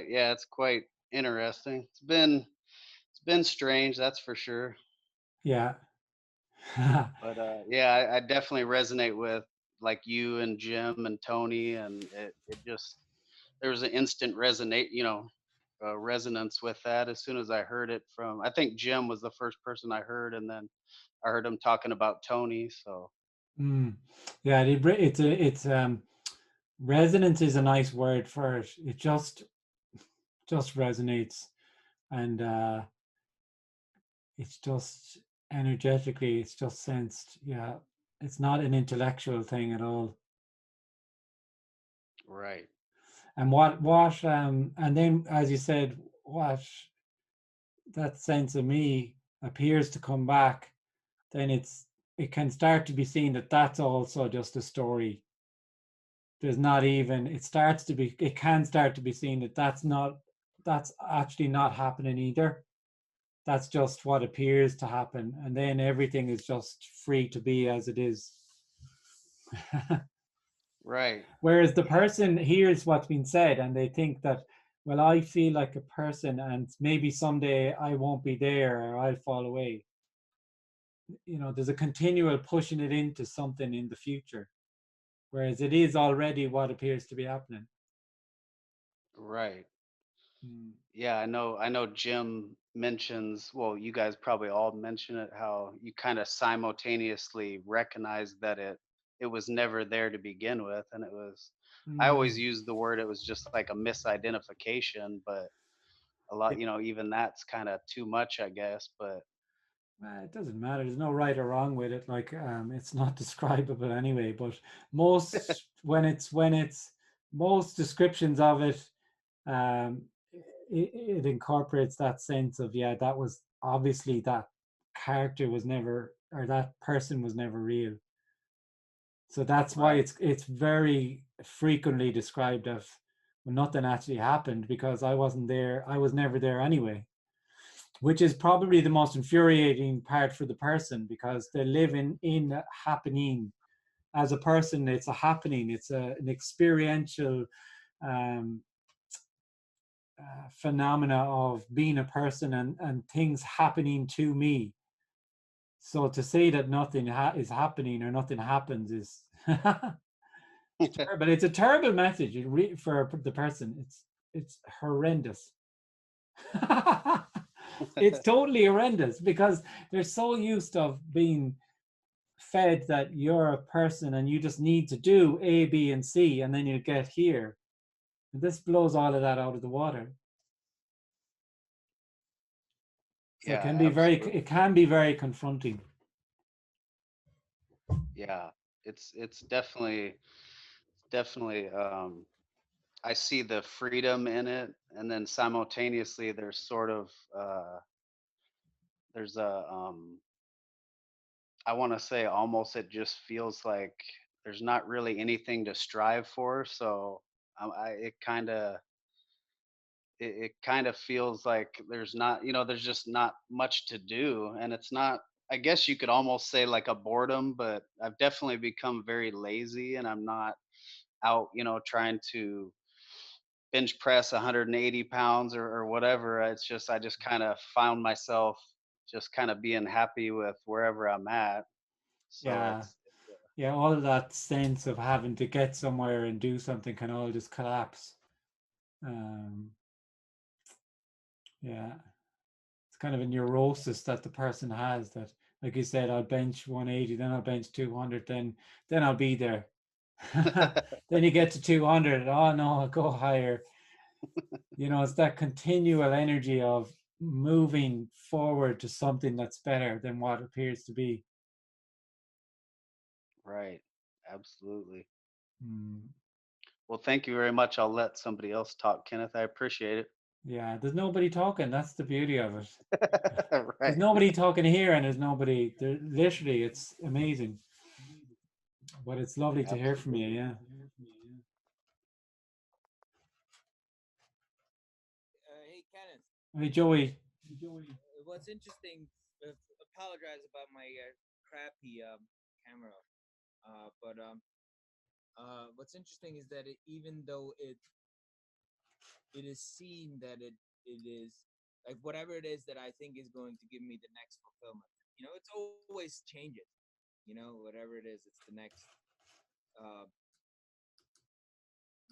yeah, it's quite interesting. It's been strange, that's for sure. yeah. But yeah, I definitely resonate with like you and Jim and Tony, and it just there was an instant resonance with that as soon as I heard it from. I think Jim was the first person I heard, and then I heard him talking about Tony. So Mm. Yeah, it's resonance is a nice word for it. It just resonates, and it's just energetically, it's just sensed. Yeah, it's not an intellectual thing at all. right, And and then, as you said, what that sense of me appears to come back, then it can start to be seen that that's also just a story. There's not even, it can start to be seen that that's actually not happening either. That's just what appears to happen. And then everything is just free to be as it is. right, Whereas the yeah, person hears what's been said and they think that, well, I feel like a person and maybe someday I won't be there or I'll fall away. There's a continual pushing it into something in the future, whereas it is already what appears to be happening. right. Mm. Yeah, I know Jim mentions, well, you guys probably all mention it, how you kind of simultaneously recognize that it was never there to begin with. And I Mm. always use the word, it was just like a misidentification, but a lot, even that's kind of too much, I guess. But It doesn't matter. There's no right or wrong with it. Like it's not describable anyway. But most when it's most descriptions of it, um, it incorporates that sense of, yeah, that was obviously that character was never, or that person was never real. So that's why right, it's very frequently described as, well, nothing actually happened because I wasn't there. I was never there anyway, which is probably the most infuriating part for the person because they live in a happening. As a person, it's a happening. It's an experiential um, phenomena of being a person and things happening to me. So to say that nothing is happening or nothing happens is but it's a terrible message for the person. It's horrendous. It's totally horrendous because they're so used of being fed that you're a person and you just need to do A, B, and C, and then you get here. And this blows all of that out of the water. So yeah, absolutely. it can be very confronting. Yeah, it's definitely I see the freedom in it, and then simultaneously there's sort of there's a I want to say almost it just feels like there's not really anything to strive for. So it kind of feels like there's just not much to do, and it's not. I guess you could almost say like a boredom, but I've definitely become very lazy, and I'm not out, trying to bench press 180 pounds or whatever. It's just I just kind of found myself just kind of being happy with wherever I'm at. So Yeah. Yeah, all of that sense of having to get somewhere and do something can all just collapse. Um, yeah. It's kind of a neurosis that the person has that, like you said, I'll bench 180, then I'll bench 200, then I'll be there. Then you get to 200, oh no, I'll go higher. It's that continual energy of moving forward to something that's better than what appears to be. right, absolutely. Well, thank you very much. I'll let somebody else talk, Kenneth. I appreciate it. Yeah, there's nobody talking. That's the beauty of it. Right. There's nobody talking here, and there's nobody there. Literally, it's amazing. But it's lovely to hear from you. Yeah. Hey, Kenneth. Hey, Joey. What's interesting? Apologize about my crappy camera, but what's interesting is that even though it is seen that it is like whatever it is that I think is going to give me the next fulfillment. It's always changes. Whatever it is, it's the next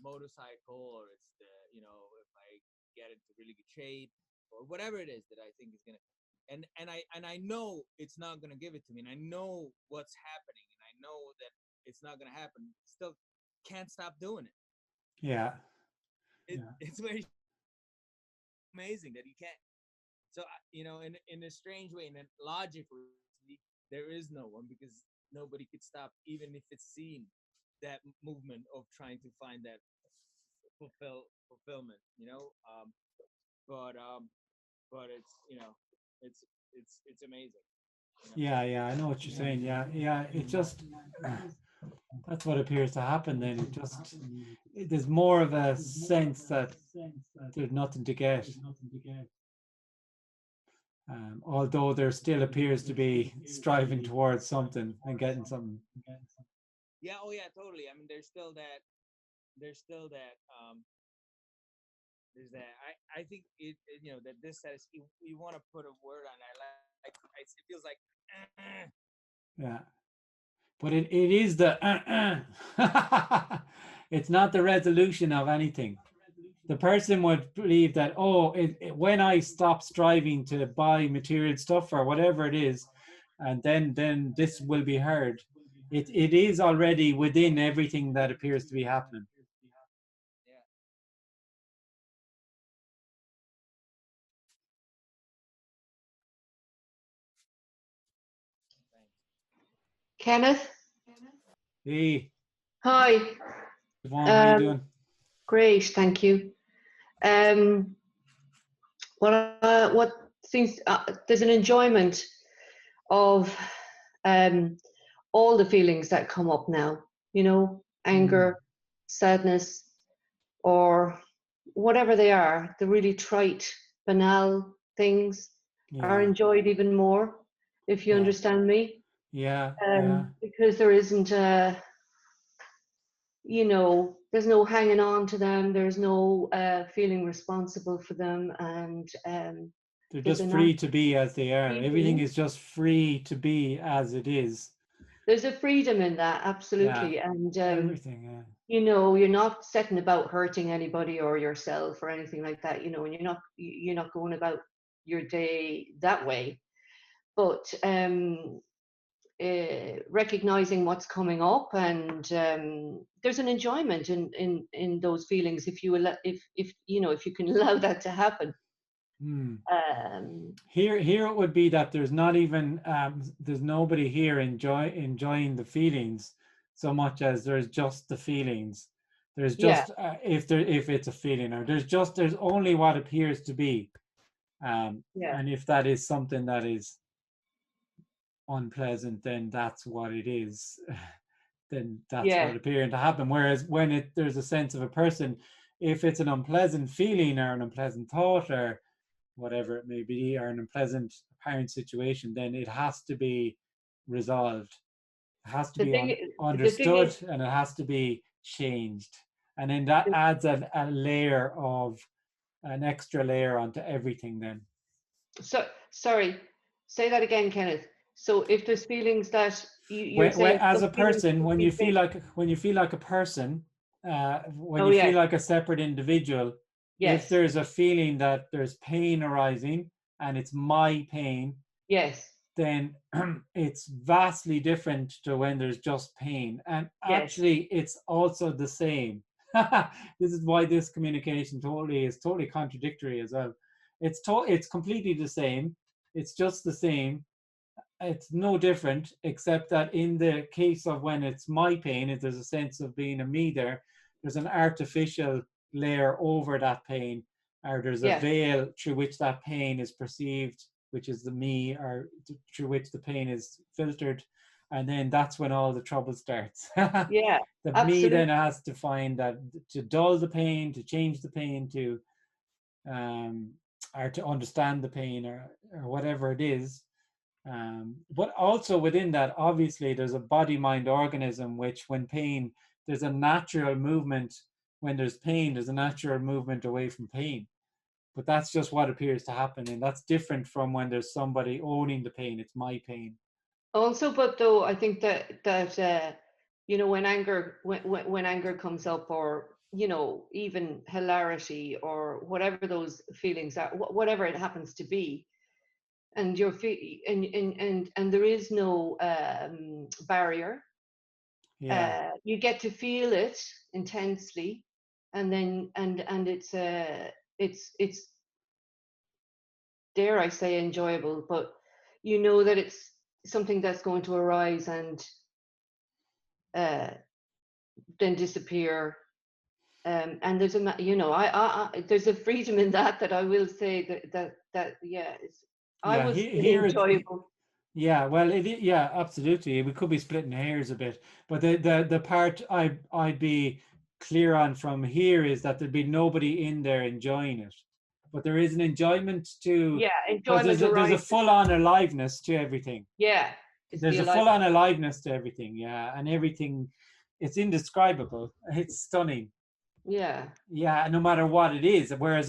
motorcycle, or it's the if I get into really good shape, or whatever it is that I think is gonna. And I know it's not gonna give it to me, and I know what's happening, and I know that it's not gonna happen. Still, can't stop doing it. Yeah. It's very amazing that you can't. So in a strange way, and then logically, there is no one, because nobody could stop, even if it's seen that movement of trying to find that fulfillment. But it's amazing. Yeah, I know what you're saying. Yeah, it just that's what appears to happen. Then there's more of a sense that there's nothing to get. Although there still appears to be striving towards something and getting something. Yeah. Oh yeah. Totally. I mean, there's still that. There's that. I think that this says you want to put a word on it. Like it feels like. Yeah, but it is the. It's not the resolution of anything. The person would believe that, when I stop striving to buy material stuff or whatever it is, and then this will be heard. It is already within everything that appears to be happening. Kenneth? Hey. Hi. Yvonne, how you doing? Great, thank you. What seems there's an enjoyment of all the feelings that come up now. Anger, sadness, or whatever they are. The really trite, banal things are enjoyed even more, if you understand me. Yeah. Because there isn't there's no hanging on to them, there's no feeling responsible for them, and they're just free to be as they are. Everything is just free to be as it is. There's a freedom in that, absolutely. And everything, you're not setting about hurting anybody or yourself or anything like that, and you're not going about your day that way. But recognizing what's coming up, and there's an enjoyment in those feelings if you if you can allow that to happen. Here it would be that there's not even there's nobody here enjoying the feelings so much as there's just the feelings. There's just if it's a feeling, or there's only what appears to be, and if that is something that is unpleasant, then that's what it is. Then that's what appearing to happen. Whereas when there's a sense of a person, if it's an unpleasant feeling or an unpleasant thought or whatever it may be, or an unpleasant apparent situation, then it has to be resolved. It has to be understood, and it has to be changed. And then that adds an extra layer onto everything then. So, sorry, say that again, Kenneth. So if there's feelings that you're saying, as a person, when you feel like a person, when you feel like a separate individual, if there's a feeling that there's pain arising and it's my pain, then it's vastly different to when there's just pain. And actually, it's also the same. This is why this communication is totally contradictory as well. It's completely the same. It's just the same. it's no different, except that in the case of when it's my pain, if there's a sense of being a me there, there's an artificial layer over that pain, or there's a veil through which that pain is perceived, which is the me, or through which the pain is filtered. And then that's when all the trouble starts. Yeah, the absolutely. me then has to find that, to dull the pain, to change the pain, to or to understand the pain, or whatever it is. But also within that, obviously, there's a body-mind organism, which when pain, there's a natural movement. When there's pain, there's a natural movement away from pain. But that's just what appears to happen. And that's different from when there's somebody owning the pain. It's my pain. Also, but though, I think that you know, when anger comes up, or, you know, even hilarity, or whatever those feelings are, whatever it happens to be, and you're and there is no barrier. Yeah. You get to feel it intensely, and then and it's dare I say enjoyable, but you know that it's something that's going to arise and then disappear. And there's a, you know, there's a freedom in that I will say that yeah, I was enjoyable. Yeah, well, yeah, absolutely. We could be splitting hairs a bit, but the part I'd be clear on from here is that there'd be nobody in there enjoying it, but there is an enjoyment to, enjoyment. There's a full-on aliveness to everything. Yeah, there's a full-on aliveness to everything. Yeah, and everything, it's indescribable. It's stunning. Yeah, no matter what it is. Whereas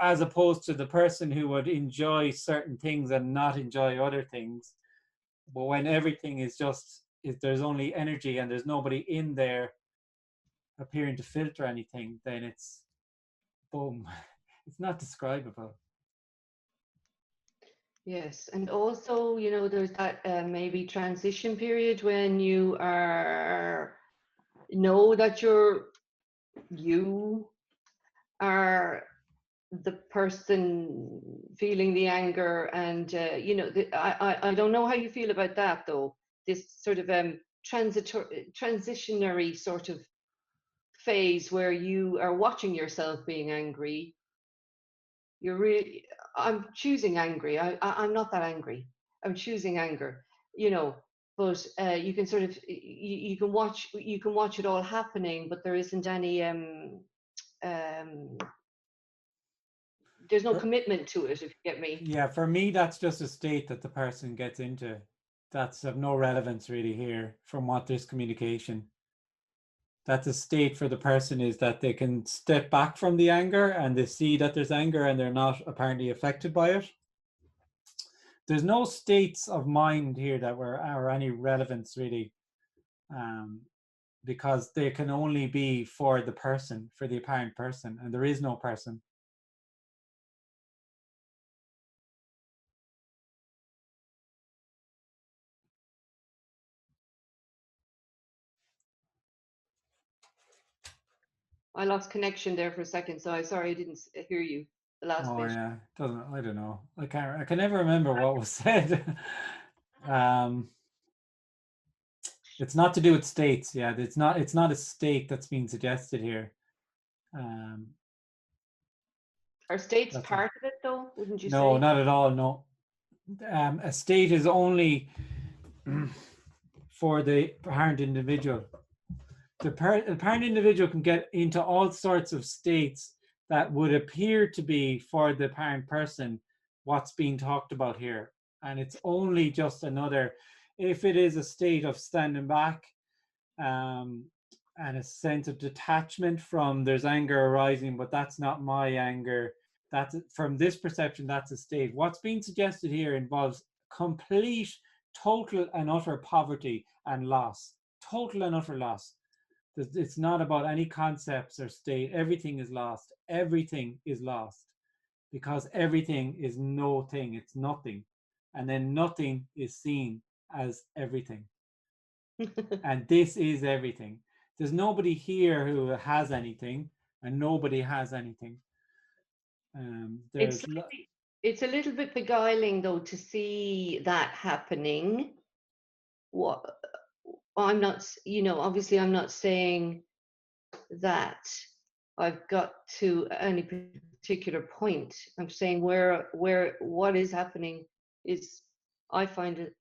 as opposed to the person who would enjoy certain things and not enjoy other things, but when everything is just, if there's only energy and there's nobody in there appearing to filter anything, then it's boom. It's not describable. Yes, and also, you know, there's that maybe transition period when you know that you are the person feeling the anger, and you know, I don't know how you feel about that though. This sort of transitionary sort of phase where you are watching yourself being angry. I'm choosing angry. I'm not that angry. I'm choosing anger. You know, but you can sort of you can watch it all happening, but there isn't any there's no commitment to it, if you get me. Yeah, for me, that's just a state that the person gets into. That's of no relevance really here from what this communication. That's a state for the person, is that they can step back from the anger and they see that there's anger and they're not apparently affected by it. There's no states of mind here that are any relevance really, because they can only be for the person, for the apparent person, and there is no person. I lost connection there for a second, so I'm sorry I didn't hear you the last bit. Yeah, I don't know. I can never remember what was said. It's not to do with states. Yeah, it's not a state that's being suggested here. Are states part of it though? Wouldn't you say? No, not at all. No, a state is only for the apparent individual. The apparent individual can get into all sorts of states that would appear to be for the apparent person what's being talked about here. And it's only just another, if it is a state of standing back and a sense of detachment from there's anger arising, but that's not my anger. That's from this perception, that's a state. What's being suggested here involves complete, total and utter poverty and loss. Total and utter loss. It's not about any concepts or state. Everything is lost. Everything is lost because everything is no thing. It's nothing. And then nothing is seen as everything. And this is everything. There's nobody here who has anything, and nobody has anything. it's a little bit beguiling though to see that happening. What I'm not, you know, obviously I'm not saying that I've got to any particular point. I'm saying where what is happening is, I find it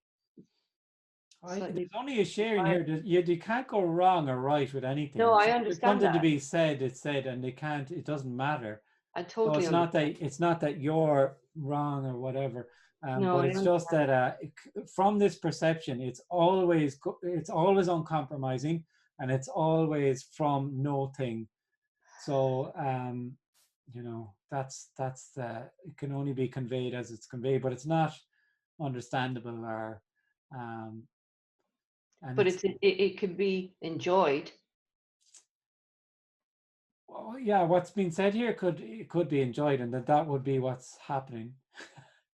there's only a sharing here. You can't go wrong or right with anything. No, I If understand something to that. be said, it's said, and it doesn't matter. I totally So it's not that you're wrong or whatever. No, but it's just that from this perception, it's always uncompromising, and it's always from no thing. So you know, that's it can only be conveyed as it's conveyed, but it's not understandable or but it can be enjoyed. Well, yeah, what's been said here could be enjoyed, and that would be what's happening.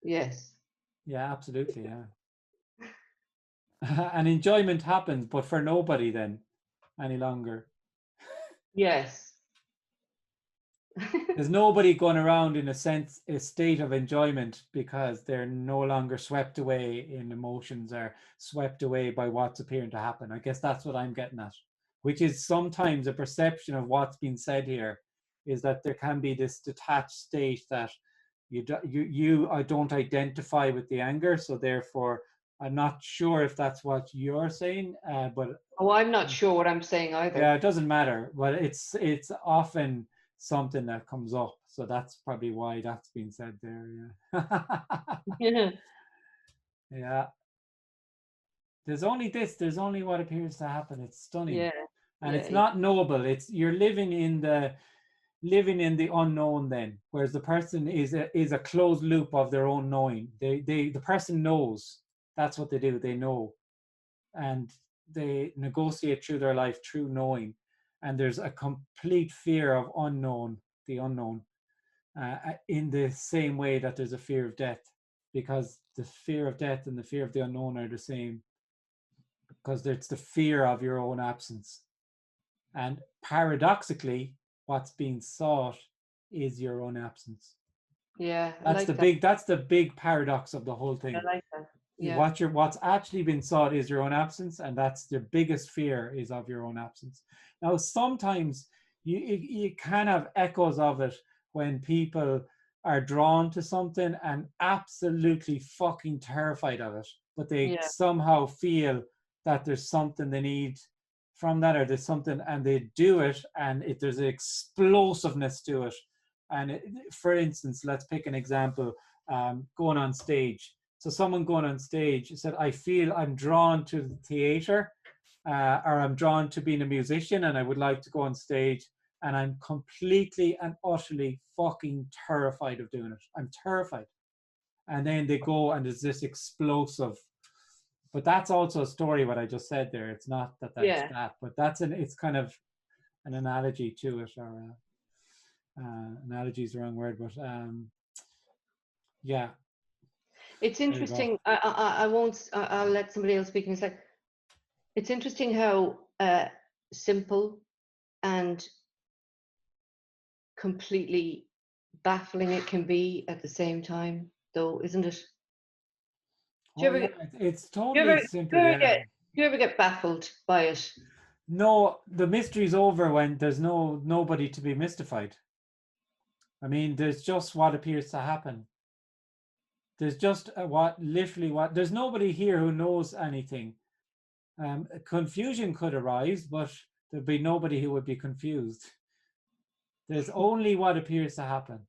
Yes. Yeah, absolutely. Yeah. And enjoyment happens, but for nobody then any longer. Yes. There's nobody going around in a state of enjoyment because they're no longer swept away in emotions or swept away by what's appearing to happen. I guess that's what I'm getting at, which is sometimes a perception of what's been said here is that there can be this detached state that I don't identify with the anger, so therefore I'm not sure if that's what you're saying, but I'm not sure what I'm saying either. Yeah, it doesn't matter, but it's often something that comes up, so that's probably why that's been said there. Yeah. Yeah. There's only what appears to happen. It's stunning. Yeah. And it's not noble. You're living in the unknown then, whereas the person is a closed loop of their own knowing. The person knows. That's what they do. They know, and they negotiate through their life through knowing. And there's a complete fear of the unknown, in the same way that there's a fear of death, because the fear of death and the fear of the unknown are the same, because it's the fear of your own absence. And paradoxically, what's being sought is your own absence. Yeah, that's the big paradox of the whole thing. I like that. Yeah. What's actually been sought is your own absence, and that's the biggest fear, is of your own absence. Now, sometimes you kind of echoes of it when people are drawn to something and absolutely fucking terrified of it, but they somehow feel that there's something they need from that, or there's something, and they do it, and there's an explosiveness to it. And for instance, let's pick an example, going on stage. So someone going on stage said, I feel I'm drawn to the theater, or I'm drawn to being a musician, and I would like to go on stage, and I'm completely and utterly fucking terrified of doing it. I'm terrified. And then they go, and there's this explosive. But that's also a story, what I just said there. It's not that's that, but it's kind of an analogy to it, or analogy is the wrong word, but yeah. It's interesting. I'll let somebody else speak in a sec. It's interesting how simple and completely baffling it can be at the same time, though, isn't it? It's totally simple. Do you ever get baffled by it? No, the mystery's over when there's nobody to be mystified. I mean, there's just what appears to happen. There's just there's nobody here who knows anything. Confusion could arise, but there'd be nobody who would be confused. There's only what appears to happen.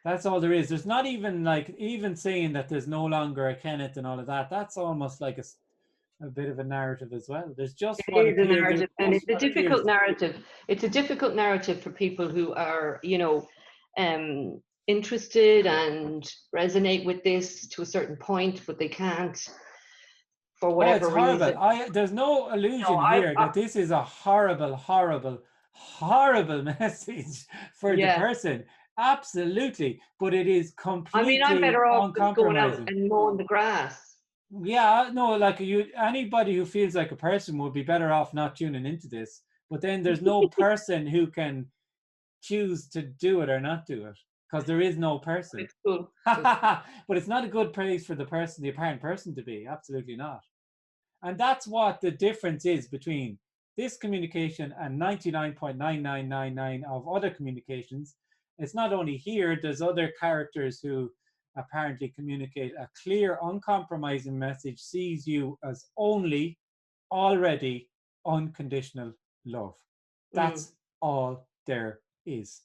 That's all there is. There's not even even saying that there's no longer a Kenneth and all of that. That's almost like a bit of a narrative as well. There's just what appears, a narrative, and it's a difficult narrative. It's a difficult narrative for people who are, interested and resonate with this to a certain point, but they can't for whatever reason. There's no illusion here that this is a horrible, horrible, horrible message for the person. Absolutely, but it is completely. I mean, I'm better off just going out and mowing the grass. Yeah, no, anybody who feels like a person would be better off not tuning into this. But then there's no person who can choose to do it or not do it, because there is no person. It's cool. But it's not a good place for the person, the apparent person, to be. Absolutely not. And that's what the difference is between this communication and 99.9999 of other communications. It's not only here, there's other characters who apparently communicate a clear, uncompromising message, sees you as only, already unconditional love. That's all there is.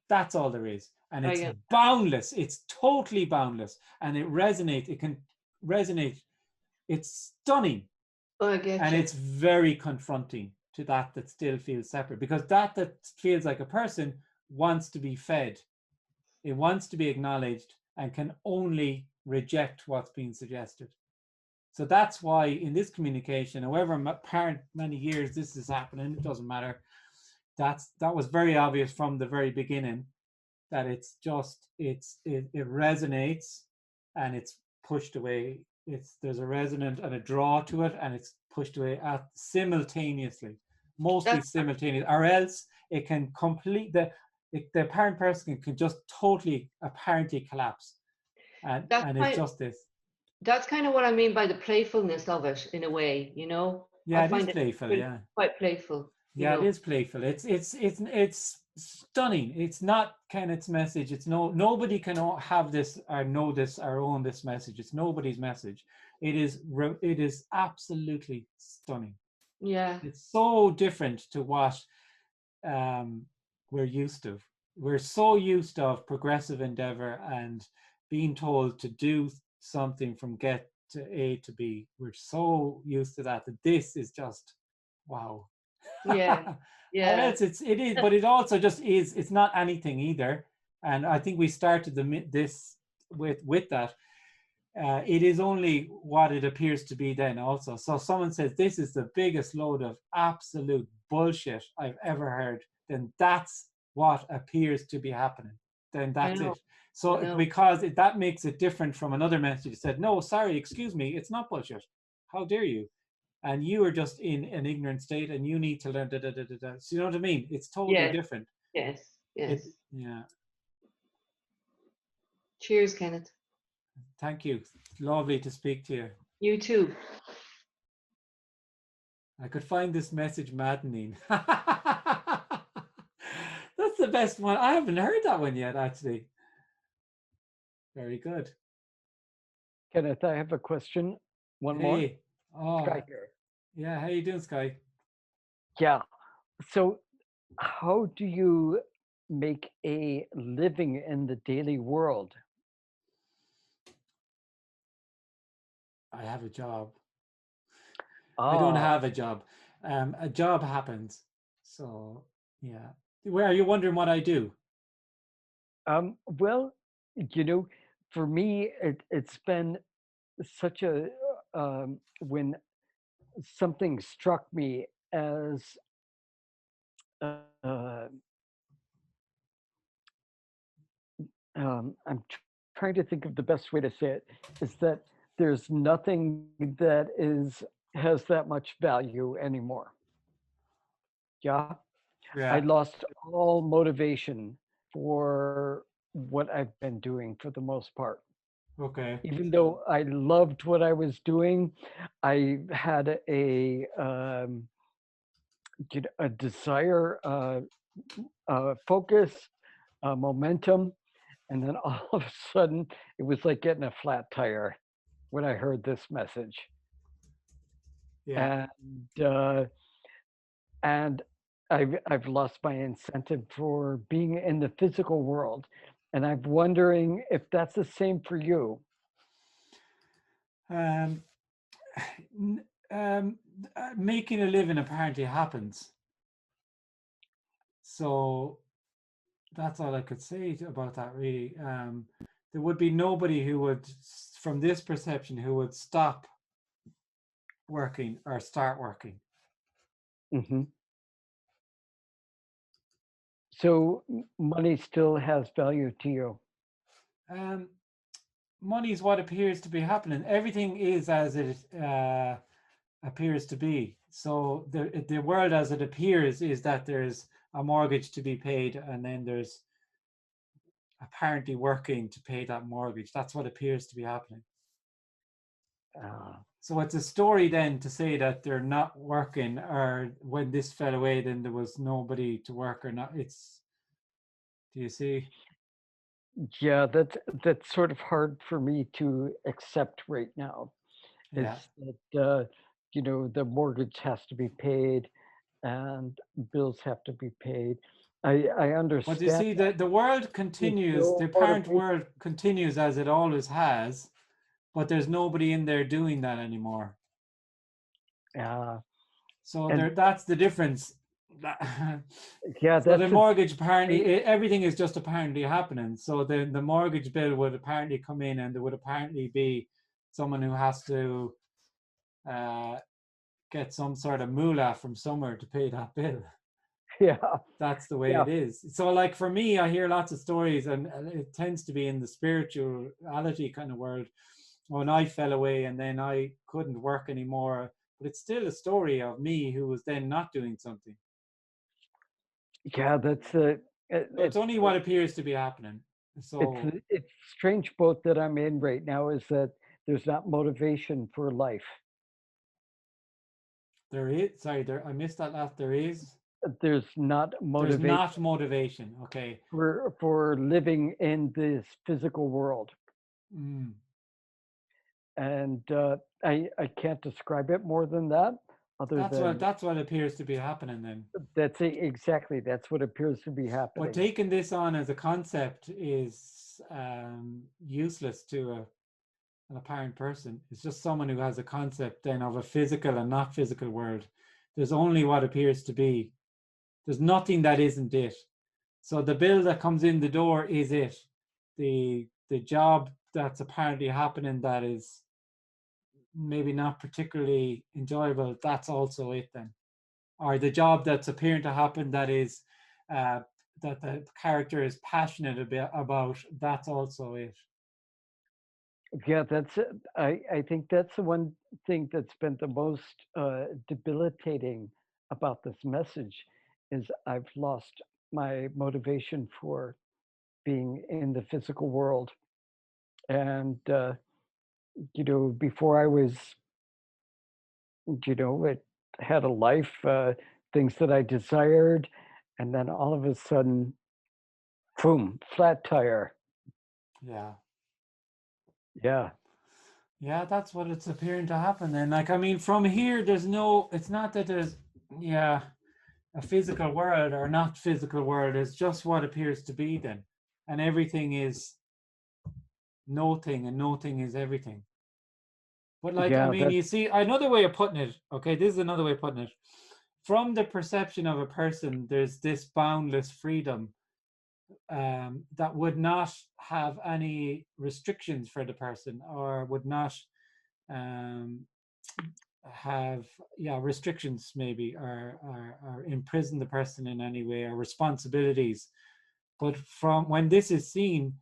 That's all there is. And it's boundless. It's totally boundless. And it resonates. It can resonate. It's stunning. And it's very confronting to that still feels separate, because that feels like a person wants to be fed. It wants to be acknowledged and can only reject what's being suggested. So that's why in this communication, however apparent many years this is happening, it doesn't matter. That was very obvious from the very beginning, that it's just, it resonates and it's pushed away. There's a resonance and a draw to it, and it's pushed away simultaneously, mostly simultaneous, or else it can complete the apparent person can just totally apparently collapse, and it's just this. That's kind of what I mean by the playfulness of it, in a way, you know. Yeah, it is playful. Yeah, quite playful. Yeah, it is playful. It's stunning. It's not Kenneth's message. It's nobody can have this or know this or own this message. It's nobody's message. It is absolutely stunning. Yeah, it's so different to what we're used to. We're so used to progressive endeavor and being told to do something from get to A to B. We're so used to that this is just wow. Yeah, yeah. Or else it is, but it also just is. It's not anything either. And I think we started this with that. It is only what it appears to be then also. So someone says this is the biggest load of absolute bullshit I've ever heard. Then that's what appears to be happening. Then that's it. So because that makes it different from another message that said, no, sorry, excuse me, it's not bullshit. How dare you? And you are just in an ignorant state and you need to learn So you know what I mean? It's totally different. Yes. Yeah. Cheers, Kenneth. Thank you. Lovely to speak to you. You too. I could find this message maddening. That's the best one. I haven't heard that one yet, actually. Very good. Kenneth, I have a question. One more. Oh, Sky here. Yeah, how you doing, Sky? Yeah. So how do you make a living in the daily world? I have a job. I don't have a job. A job happens. So, yeah. Where are you wondering what I do? Well, you know, for me, it's been such a, when something struck me as, I'm trying to think of the best way to say it, is that there's nothing that has that much value anymore. Yeah. I lost all motivation for what I've been doing for the most part. Okay. Even though I loved what I was doing, I had a desire, focus, momentum, and then all of a sudden it was like getting a flat tire when I heard this message. Yeah. And I've lost my incentive for being in the physical world, and I'm wondering if that's the same for you. Making a living apparently happens. So that's all I could say about that, really. There would be nobody who would, from this perception, who would stop working or start working. Mm-hmm. So money still has value to you? Money is what appears to be happening. Everything is as it appears to be. So the world as it appears is that there's a mortgage to be paid, and then there's apparently working to pay that mortgage. That's what appears to be happening. So it's a story then to say that they're not working, or when this fell away, then there was nobody to work or not. It's, do you see? Yeah, that's sort of hard for me to accept right now. Is Yeah. that you know, the mortgage has to be paid and bills have to be paid. I understand. But you see, the world continues, the apparent world continues as it always has, but there's nobody in there doing that anymore. So there, that's the difference. Yeah, so the mortgage apparently, everything is just apparently happening. So the mortgage bill would apparently come in, and there would apparently be someone who has to get some sort of moolah from somewhere to pay that bill. Yeah, that's the way it is. So like for me, I hear lots of stories, and it tends to be in the spirituality kind of world. When I fell away and then I couldn't work anymore, but it's still a story of me who was then not doing something. Yeah, that's it's only what appears to be happening. So it's strange boat that I'm in right now is that there's not motivation for life. There is, sorry, I missed that last. There's not motivation. There's not motivation. Okay. For living in this physical world. And I can't describe it more than that. That's what appears to be happening then. That's exactly. That's what appears to be happening. But taking this on as a concept is useless to an apparent person. It's just someone who has a concept then of a physical and not physical world. There's only what appears to be. There's nothing that isn't it. So the bill that comes in the door is it. The job that's apparently happening that is maybe not particularly enjoyable, that's also it then. Or the job that's appearing to happen that is that the character is passionate about, that's also it. Yeah, that's it. I think that's the one thing that's been the most debilitating about this message is I've lost my motivation for being in the physical world. And, you know, before I was, you know, it had a life, things that I desired, and then all of a sudden, boom, flat tire. Yeah. Yeah. Yeah, that's what it's appearing to happen then. Like, I mean, from here, it's not that there's, a physical world or not physical world. It's just what appears to be then. And everything is nothing, and nothing is everything. But like, I mean, you see, another way of putting it, okay, this is another way of putting it. From the perception of a person, there's this boundless freedom that would not have any restrictions for the person, or would not have restrictions maybe, or imprison the person in any way, or responsibilities. But from when this is seen,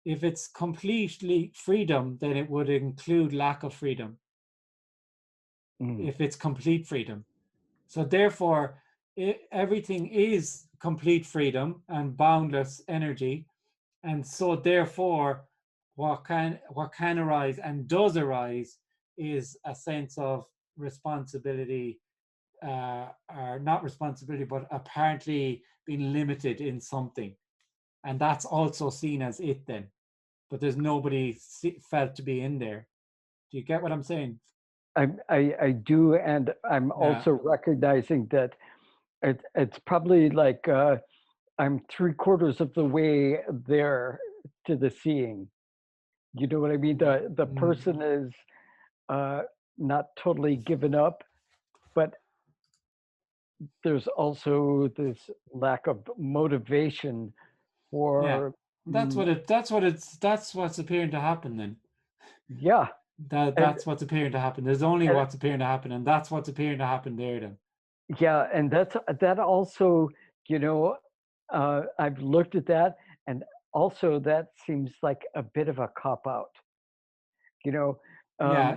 if it's completely freedom, then it would include lack of freedom. If it's complete freedom. So therefore, everything is complete freedom and boundless energy. And so therefore, what can arise and does arise is a sense of responsibility, or not responsibility, but apparently being limited in something. And that's also seen as it then. But there's nobody felt to be in there. Do you get what I'm saying? I do, and I'm also recognizing that it's probably like I'm 3/4 of the way there to the seeing. You know what I mean? The person is not totally given up, but there's also this lack of motivation for. That's what's appearing to happen then. Yeah. That's what's appearing to happen. There's only what's appearing to happen, and that's what's appearing to happen there then. Yeah, and that also, you know, I've looked at that, and also that seems like a bit of a cop-out. You know.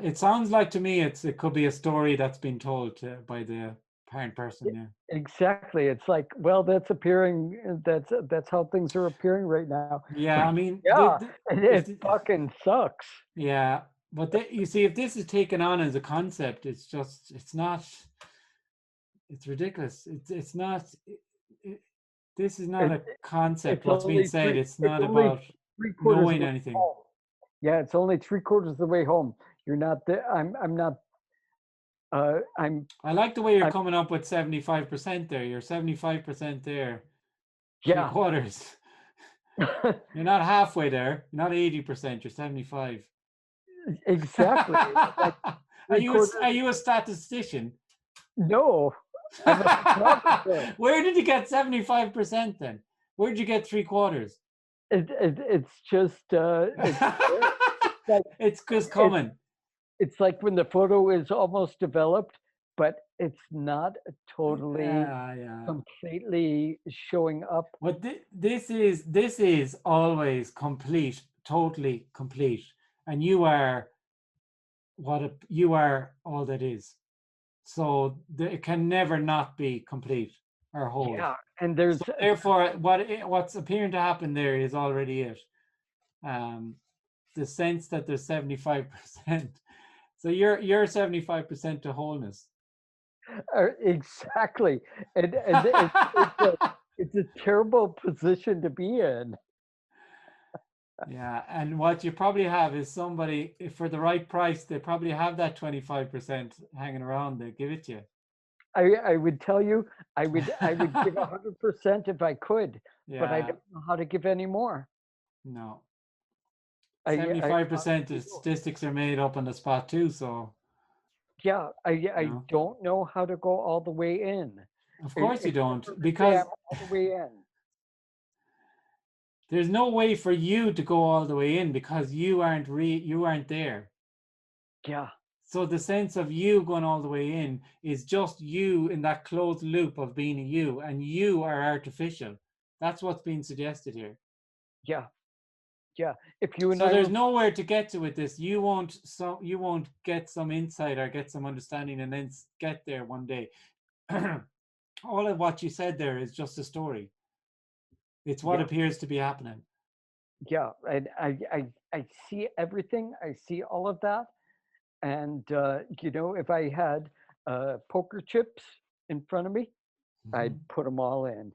It sounds like to me it could be a story that's been told by the apparent person. Yeah. Exactly. It's like, well, that's appearing. That's how things are appearing right now. Yeah, I mean, Yeah, it fucking sucks. Yeah, but you see, if this is taken on as a concept, it's just, it's not. It's ridiculous. It's not. This is not a concept. What's being said. It's not about knowing anything. Home. Yeah, it's only 3/4 of the way home. You're not there. I'm not. I like the way you're coming up with 75% there. You're 75% there. Yeah. 3/4. You're not halfway there. You're not 80%. You're 75. Exactly. Like are you a statistician? No. Where did you get 75% then? Where did you get 3/4? It's just it's just coming. It's like when the photo is almost developed, but it's not totally completely showing up. But this is always complete, totally complete, and you are you are all that is. So it can never not be complete or whole. Yeah, and there's so therefore what's appearing to happen there is already it. The sense that there's 75%. So you're 75% to wholeness. Exactly, and it's a terrible position to be in. Yeah, and what you probably have is somebody, if for the right price, they probably have that 25% hanging around. They give it to you. I would tell you, I would give 100% if I could, but I don't know how to give any more. No. 75% of statistics are made up on the spot too, so. Yeah, I don't know how to go all the way in. Of course you don't, because all the way in. There's no way for you to go all the way in because you aren't there. Yeah. So the sense of you going all the way in is just you in that closed loop of being a you, and you are artificial. That's what's being suggested here. Yeah. Yeah. If you and so there's nowhere to get to with this. You won't get some insight or get some understanding and then get there one day. All of what you said there is just a story. It's what appears to be happening. Yeah, and I see everything. I see all of that. And, if I had poker chips in front of me, I'd put them all in.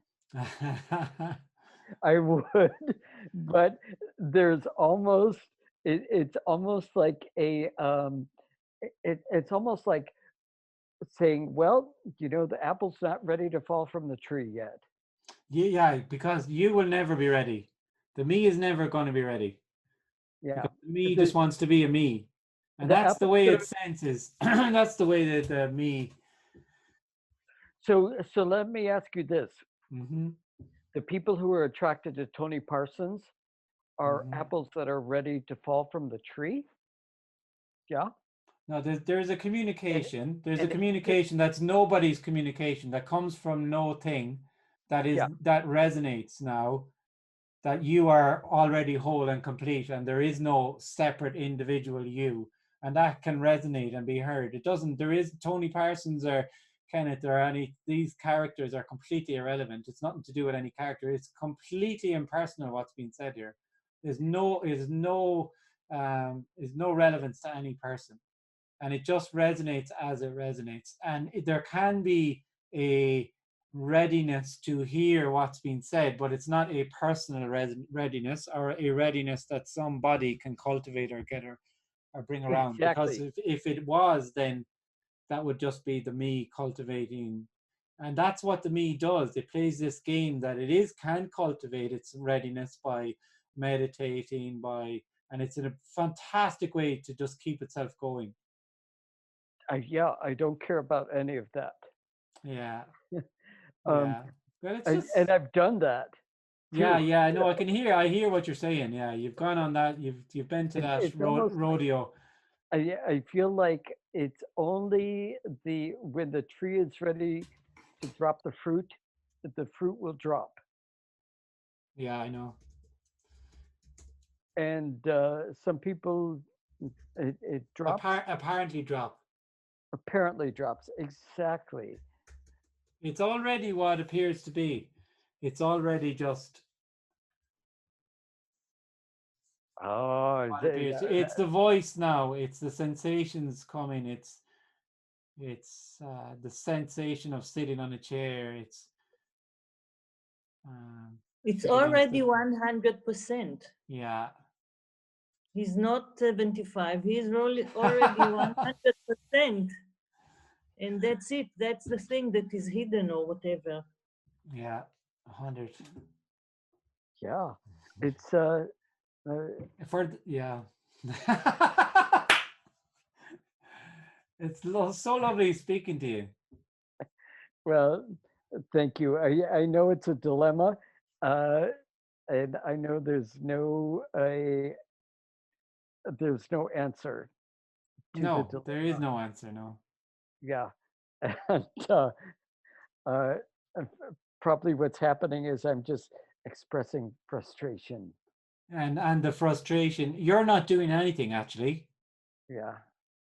I would. But there's almost, it's almost like it's almost like saying, well, the apple's not ready to fall from the tree yet. Yeah, because you will never be ready. The me is never going to be ready. Yeah. The me just wants to be a me. And that's the way it senses. That's the way that the me. So let me ask you this. Mm-hmm. The people who are attracted to Tony Parsons are apples that are ready to fall from the tree? Yeah. No, there's a communication. There's a communication that's nobody's communication that comes from no thing. That resonates now, that you are already whole and complete, and there is no separate individual you, and that can resonate and be heard. It doesn't. There is Tony Parsons or Kenneth or any. These characters are completely irrelevant. It's nothing to do with any character. It's completely impersonal. What's being said here. There's no relevance to any person, and it just resonates as it resonates. And there can be a readiness to hear what's being said, but it's not a personal readiness or a readiness that somebody can cultivate or get or bring around. Exactly. Because if it was, then that would just be the me cultivating, and that's what the me does. It plays this game that it can cultivate its readiness by meditating, and it's a fantastic way to just keep itself going. I don't care about any of that. Yeah. Well, it's and I've done that. Too. Yeah, I know. I hear what you're saying. Yeah, you've gone on that. You've been to that rodeo. I feel like it's only when the tree is ready to drop the fruit, that the fruit will drop. Yeah, I know. And some people, it drops. Apparently drop. Apparently drops, exactly. It's already what appears to be. It's already just Oh, what appears to, it's the voice now. It's the sensations coming. It's the sensation of sitting on a chair. It's already 100%. Yeah. He's not 75. He's already 100%. And that's it. That's the thing that is hidden or whatever. Yeah, 100. Yeah, it's yeah. It's so lovely speaking to you. Well, thank you. I know it's a dilemma, and I know there's no answer to No, the dilemma. there is no answer. No. Yeah, and probably what's happening is I'm just expressing frustration. And the frustration, you're not doing anything actually. Yeah.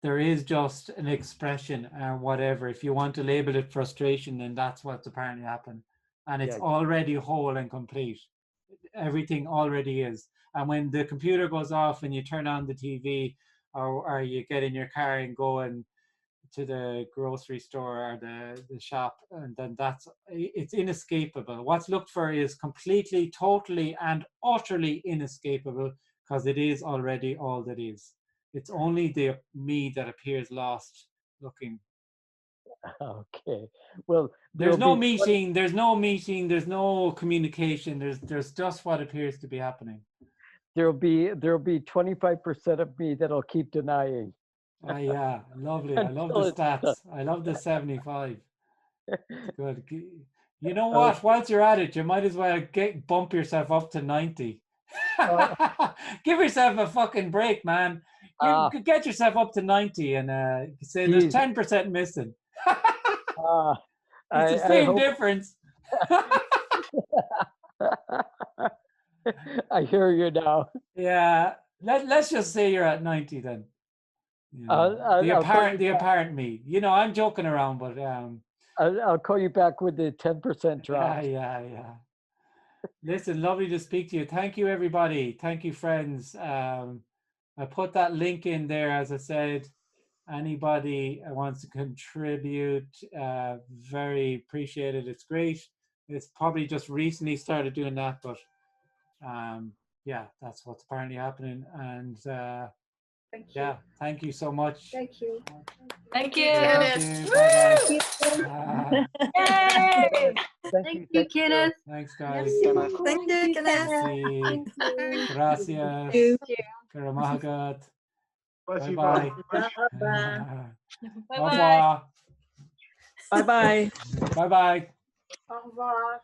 There is just an expression or whatever. If you want to label it frustration, then that's what's apparently happened. And it's already whole and complete. Everything already is. And when the computer goes off and you turn on the TV or you get in your car and go and to the grocery store or the shop, and then it's inescapable. What's looked for is completely, totally, and utterly inescapable because it is already all that is. It's only the me that appears lost looking. Okay. Well, there's no meeting, there's no communication, there's just what appears to be happening. There'll be 25% of me that'll keep denying. Yeah, lovely. I love the stats. I love the 75. Good. You know what? Once you're at it, you might as well bump yourself up to 90. Give yourself a fucking break, man. You could get yourself up to 90 and say there's 10% missing. It's the same difference. I hear you now. Yeah. Let's just say you're at 90 then. You know, the apparent me. You know, I'm joking around, but I'll call you back with the 10% drop. Yeah. Listen, lovely to speak to you. Thank you, everybody. Thank you, friends. I put that link in there, as I said. Anybody wants to contribute, very appreciated. It's great. It's probably just recently started doing that, but yeah, that's what's apparently happening. And yeah, thank you so much. Thank you. Thank you. Thank you. Thank you, Kenneth. Thanks, guys. Thank you, Kenneth. Gracias. Karamahagat. Bye-bye. Au revoir. Bye-bye. Bye-bye. Au revoir.